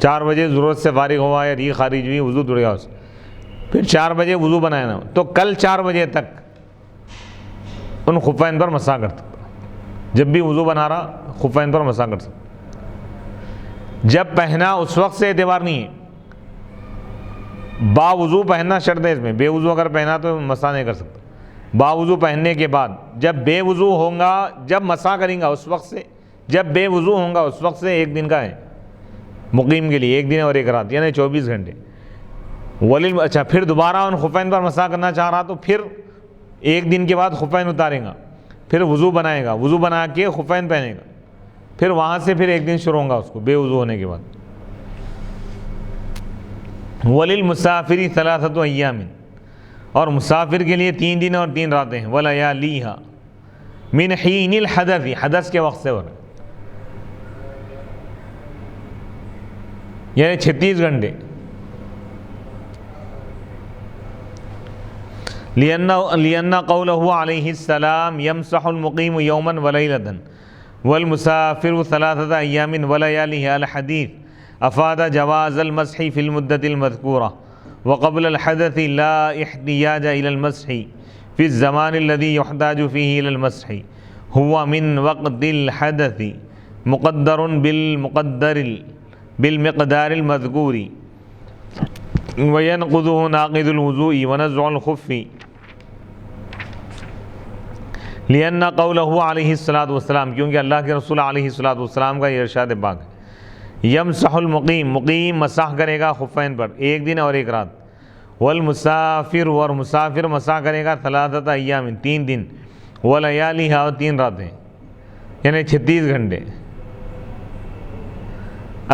Speaker 1: 4 بجے ضرورت سے فارغ ہوا یا ریح خارج ہوئی، وضو ٹوٹ گیا اس، پھر 4 بجے وضو بنایا نا، تو کل 4 بجے تک ان خفین پر مسح کر سکتا، جب بھی وضو بنا رہا خفین پر مسح کر سکتا، جب پہنا اس وقت سے اعتبار نہیں ہے، با وضو پہننا شرط ہے اس میں، بے وضو اگر پہنا تو مسح نہیں کر سکتا، با وضو پہننے کے بعد جب بے وضو ہوں گا، جب مسح کریں گا اس وقت سے، جب بے وضو ہوں گا اس وقت سے 1 دن کا ہے مقیم کے لیے، 1 دن اور 1 رات یعنی 24 گھنٹے۔ اچھا، پھر دوبارہ ان خفین پر مسح کرنا چاہ رہا تو پھر 1 دن کے بعد خفین اتارے گا، پھر وضو بنائے گا، وضو بنا کے خفین پہنے گا، پھر وہاں سے پھر 1 دن شروع ہوگا اس کو بے وضو ہونے کے بعد۔ وَلِلْمُسَافِرِ 3 أَيَّامٍ، اور مسافر کے لیے 3 دن اور 3 راتیں ہیں، وَلَيَالِيهَا مِنْ حِينِ الْحَدَثِ، حدث کے وقت سے، یعنی 36 گھنٹے، لِأَنَّ قَوْلَهُ عَلَيْهِ السَّلَامِ يَمْسَحُ الْمُقِيمُ يَوْمًا وَلَيْلَةً وَالْمُسَافِرُ 3 أَيَّامٍ وَلَيَالِيهَا الْحَدِيث أفاد جواز المسح في المدة المذكورة وقبل الحدث لا احتياج إلى المسح في الزمان الذي يحتاج فيه إلى المسح هو من وقت الحدث مقدر بالمقدار المذكور وينقضه ناقض الوضوء ونزع الخف لِأَنَّ قَوْلَهُ علیہ الصلاۃ والسلام، کیونکہ اللہ کے رسول علیہ الصلاۃ والسلام کا یہ ارشاد پاک ہے، یمسح المقیم، مقیم مسح کرے گا خفین پر ایک دن اور ایک رات، والمسافر، اور مسافر مسح کرے گا ثلاثۃ ایام، 3 دن، ولیالیہا، اور 3 راتیں، یعنی 36 گھنٹے۔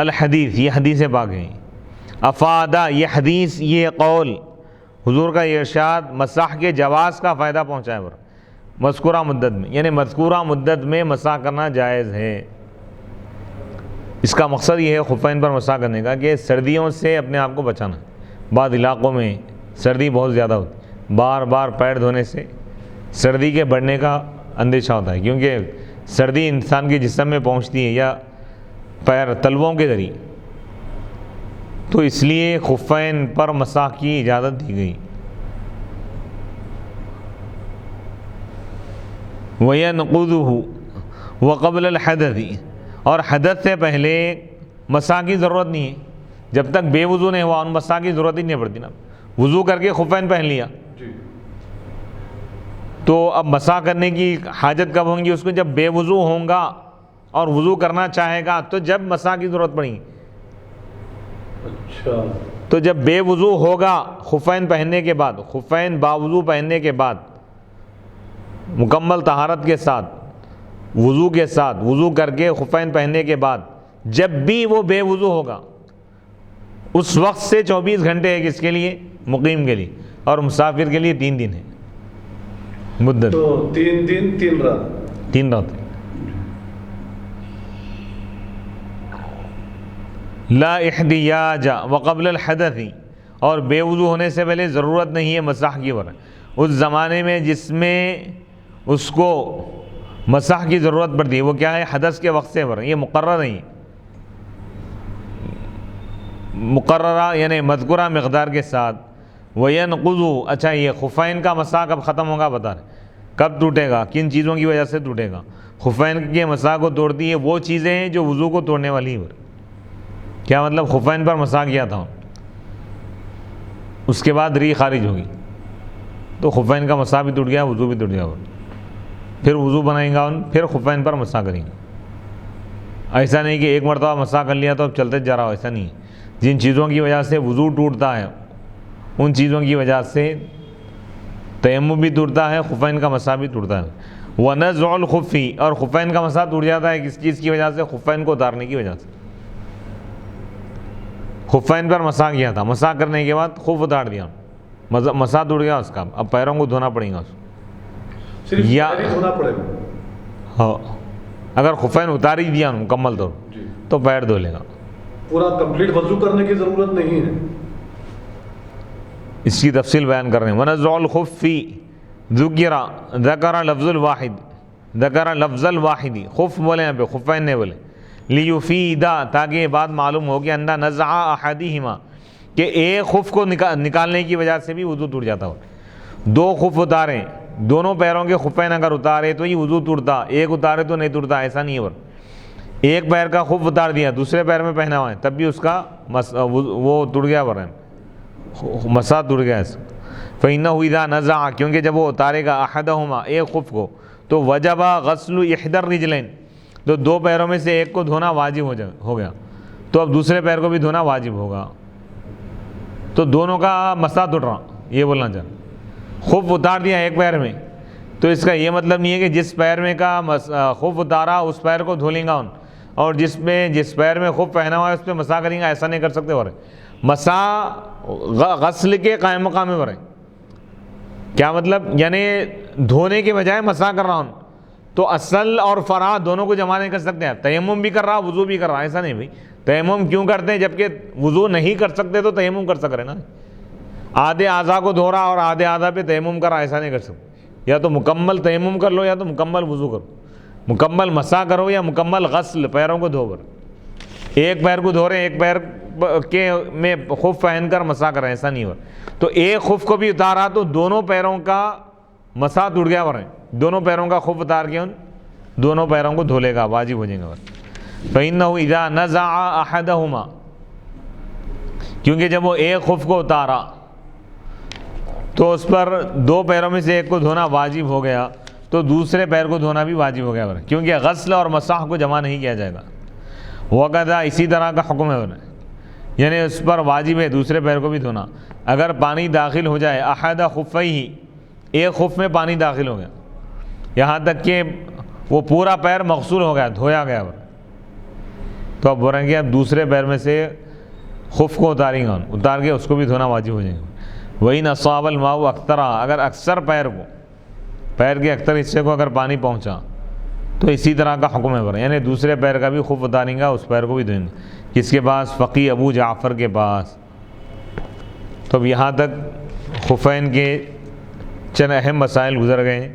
Speaker 1: الحدیث، یہ حدیث پاک ہے۔ افادہ، یہ حدیث، یہ قول حضور کا یہ ارشاد مسح کے جواز کا فائدہ پہنچائے پر مذکورہ مدت میں، یعنی مذکورہ مدت میں مسح کرنا جائز ہے۔ اس کا مقصد یہ ہے خفین پر مسح کرنے کا کہ سردیوں سے اپنے آپ کو بچانا ہے۔ بعض علاقوں میں سردی بہت زیادہ ہوتی ہے، بار بار پیر دھونے سے سردی کے بڑھنے کا اندیشہ ہوتا ہے، کیونکہ سردی انسان کے جسم میں پہنچتی ہے یا پیر تلووں کے ذریعے، تو اس لیے خفین پر مسح کی اجازت دی گئی۔ وَيَنْقُضُهُ وَقَبْلَ الْحَدَثِ، اور حدث سے پہلے مسح کی ضرورت نہیں ہے، جب تک بے وضو نہیں ہوا ان مسح کی ضرورت ہی نہیں پڑتی نا، وضو کر کے خفین پہن لیا تو اب مسح کرنے کی حاجت کب ہوں گی؟ اس کو جب بے وضو ہوں گا اور وضو کرنا چاہے گا تو جب مسح کی ضرورت پڑے گی۔
Speaker 2: اچھا،
Speaker 1: تو جب بے وضو ہوگا خفین پہننے کے بعد، خفین باوضو پہننے کے بعد مکمل طہارت کے ساتھ، وضو کے ساتھ، وضو کر کے خفین پہننے کے بعد جب بھی وہ بے وضو ہوگا اس وقت سے 24 گھنٹے ہے کس کے لیے؟ مقیم کے لیے، اور مسافر کے لیے 3 دن ہے مدت،
Speaker 2: تو 3 دن 3 رات۔
Speaker 1: 3 راتیں۔ لا احتیاج وقبل الحدث، اور بے وضو ہونے سے پہلے ضرورت نہیں ہے مسح کی پر، اس زمانے میں جس میں اس کو مسح کی ضرورت پڑتی ہے وہ کیا ہے؟ حدث کے وقت سے پر، یہ مقرر نہیں، مقررہ یعنی مذکورہ مقدار کے ساتھ۔ وَيَنْقُضُ، اچھا یہ خفین کا مسح کب ختم ہوگا بتا رہے، کب ٹوٹے گا، کن چیزوں کی وجہ سے ٹوٹے گا؟ خفین کے مسح کو توڑتی ہے وہ چیزیں ہیں جو وضو کو توڑنے والی ہیں۔ کیا مطلب؟ خفین پر مسح کیا تھا اس کے بعد ری خارج ہوگی تو خفین کا مسح بھی ٹوٹ گیا، وضو بھی ٹوٹ گیا، پھر وضو بنائیں گا پھر خفین پر مسح کریں گے۔ ایسا نہیں کہ ایک مرتبہ مسح کر لیا تو اب چلتے جا رہا ہو، ایسا نہیں ہے۔ جن چیزوں کی وجہ سے وضو ٹوٹتا ہے ان چیزوں کی وجہ سے تیمم بھی ٹوٹتا ہے، خفین کا مسح بھی ٹوٹتا ہے۔ وَنَزْعُ الْخُفِّ، اور خفین کا مسح ٹوٹ جاتا ہے کس چیز کی وجہ سے؟ خفین کو اتارنے کی وجہ سے۔ خفین پر مسح کیا تھا، مسح کرنے کے بعد خف اتار دیا، مسح ٹوٹ گیا اس کا، اب پیروں کو دھونا پڑے گا اس کو،
Speaker 2: صرف
Speaker 1: یا
Speaker 2: پیر ہی دھونا پڑے گا؟
Speaker 1: ہاں اگر خفین اتار ہی دیا مکمل طور
Speaker 2: جی،
Speaker 1: تو پیر دھو لے گا۔
Speaker 2: پورا کمپلیٹ وضو کرنے کی ضرورت نہیں ہے۔
Speaker 1: اس کی تفصیل بیان کر رہے ہیں۔ وَنَزْعُ الْخُفِّ ذکر لفظ الواحد، ذکر لفظ الواحد، خف بولے یہاں پہ، خفین نے بولے، لیفیدہ، تاکہ یہ بات معلوم ہو کہ اندہ نزع احدہما، کہ ایک خف کو نکالنے کی وجہ سے بھی وضو ٹوٹ جاتا ہو۔ 2 خف اتاریں، دونوں پیروں کے خفین اگر اتارے تو یہ وضو ٹوٹتا، ایک اتارے تو نہیں ٹوٹتا، ایسا نہیں ہے۔ ایک پیر کا خف اتار دیا دوسرے پیر میں پہنا ہوا ہے تب بھی اس کا وہ ٹوٹ گیا، مسح ٹوٹ گیا اس۔ فَإِنَّهُ إِذَا نَزَعَ، کیونکہ جب وہ اتارے گا احدہما، ایک خف کو، تو وجب غسل احدى الرجلین، تو 2 پیروں میں سے ایک کو دھونا واجب ہو گیا، تو اب دوسرے پیر کو بھی دھونا واجب ہوگا، تو دونوں کا مسح ٹوٹ رہا، یہ بولنا چاہتا۔ خف اتار دیا ایک پیر میں تو اس کا یہ مطلب نہیں ہے کہ جس پیر میں کا خف اتارا اس پیر کو دھو لیں گا، اور جس پیر میں خف پہنا ہوا ہے اس پہ مسح کریں گا، ایسا نہیں کر سکتے۔ اور مسح غسل کے قائم مقام میں ہے، کیا مطلب؟ یعنی دھونے کے بجائے مسح کر رہا ہوں تو اصل اور فرع دونوں کو جمع نہیں کر سکتے آپ۔ تیمم بھی کر رہا، وضو بھی کر رہا، ایسا نہیں بھائی۔ تیمم کیوں کرتے ہیں جبکہ وضو نہیں کر سکتے؟ تو تیمم کر سک رہے نا، آدھے اعضاء کو دھو رہا اور آدھے اعضاء پہ تیمم کر رہا، ایسا نہیں کر سکتے۔ یا تو مکمل تیمم کر لو یا تو مکمل وضو کرو، مکمل مسح کرو یا مکمل غسل، پیروں کو دھو کر۔ ایک پیر کو دھو رہے ہیں، ایک پیر کے میں خف پہن کر مسح کر رہے ہیں، ایسا نہیں ہوا۔ تو ایک خف کو بھی اتارا تو دونوں پیروں کا مسح ٹوٹ گیا، ورنہ دونوں پیروں کا خف اتار کے ان دونوں پیروں کو دھو لے گا، واجب ہو جائے گا۔ فَإِنَّهُ إِذَا نَزَعَ أَحَدَهُمَا، کیونکہ جب وہ ایک خف کو اتارا تو اس پر 2 پیروں میں سے ایک کو دھونا واجب ہو گیا، تو دوسرے پیر کو دھونا بھی واجب ہو گیا ورنہ، کیونکہ غسل اور مسح کو جمع نہیں کیا جائے گا۔ وقضا اسی طرح کا حکم ہے ورنہ، یعنی اس پر واجب ہے دوسرے پیر کو بھی دھونا۔ اگر پانی داخل ہو جائے احد خفیہ، ایک خف میں پانی داخل ہو گیا، یہاں تک کہ وہ پورا پیر مغسول ہو گیا، دھویا گیا ورنہ، تو اب بولیں گے اب دوسرے پیر میں سے خف کو اتاریں گا، اتار کے اس کو بھی دھونا واجب ہو جائے گا۔ وَإِنْ أَصَابَ الْمَاءُ أَكْثَرَ، اگر اکثر پیر کے اکثر حصے کو اگر پانی پہنچا تو اسی طرح کا حکم ہے ورنہ، یعنی دوسرے پیر کا بھی خف اتاریں گا، اس پیر کو بھی دھوئیں گے۔ کس کے پاس؟ فقی ابو جعفر کے پاس۔ تو اب یہاں تک خفین کے چند اہم مسائل گزر گئے ہیں۔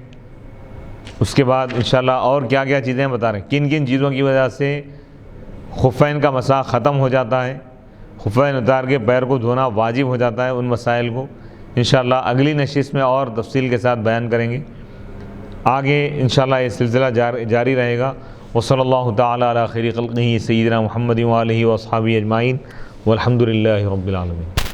Speaker 1: اس کے بعد انشاءاللہ اور کیا کیا چیزیں بتا رہے ہیں، کن کن چیزوں کی وجہ سے خفین کا مسح ختم ہو جاتا ہے، خفین اتار کے پیر کو دھونا واجب ہو جاتا ہے، ان مسائل کو انشاءاللہ اگلی نشست میں اور تفصیل کے ساتھ بیان کریں گے۔ آگے انشاءاللہ یہ سلسلہ جاری رہے گا۔ وصلی اللہ تعالی علی خیر خلقہ سیدنا محمد وآلہ واصحابہ اجمعین والحمد للہ رب العالمین۔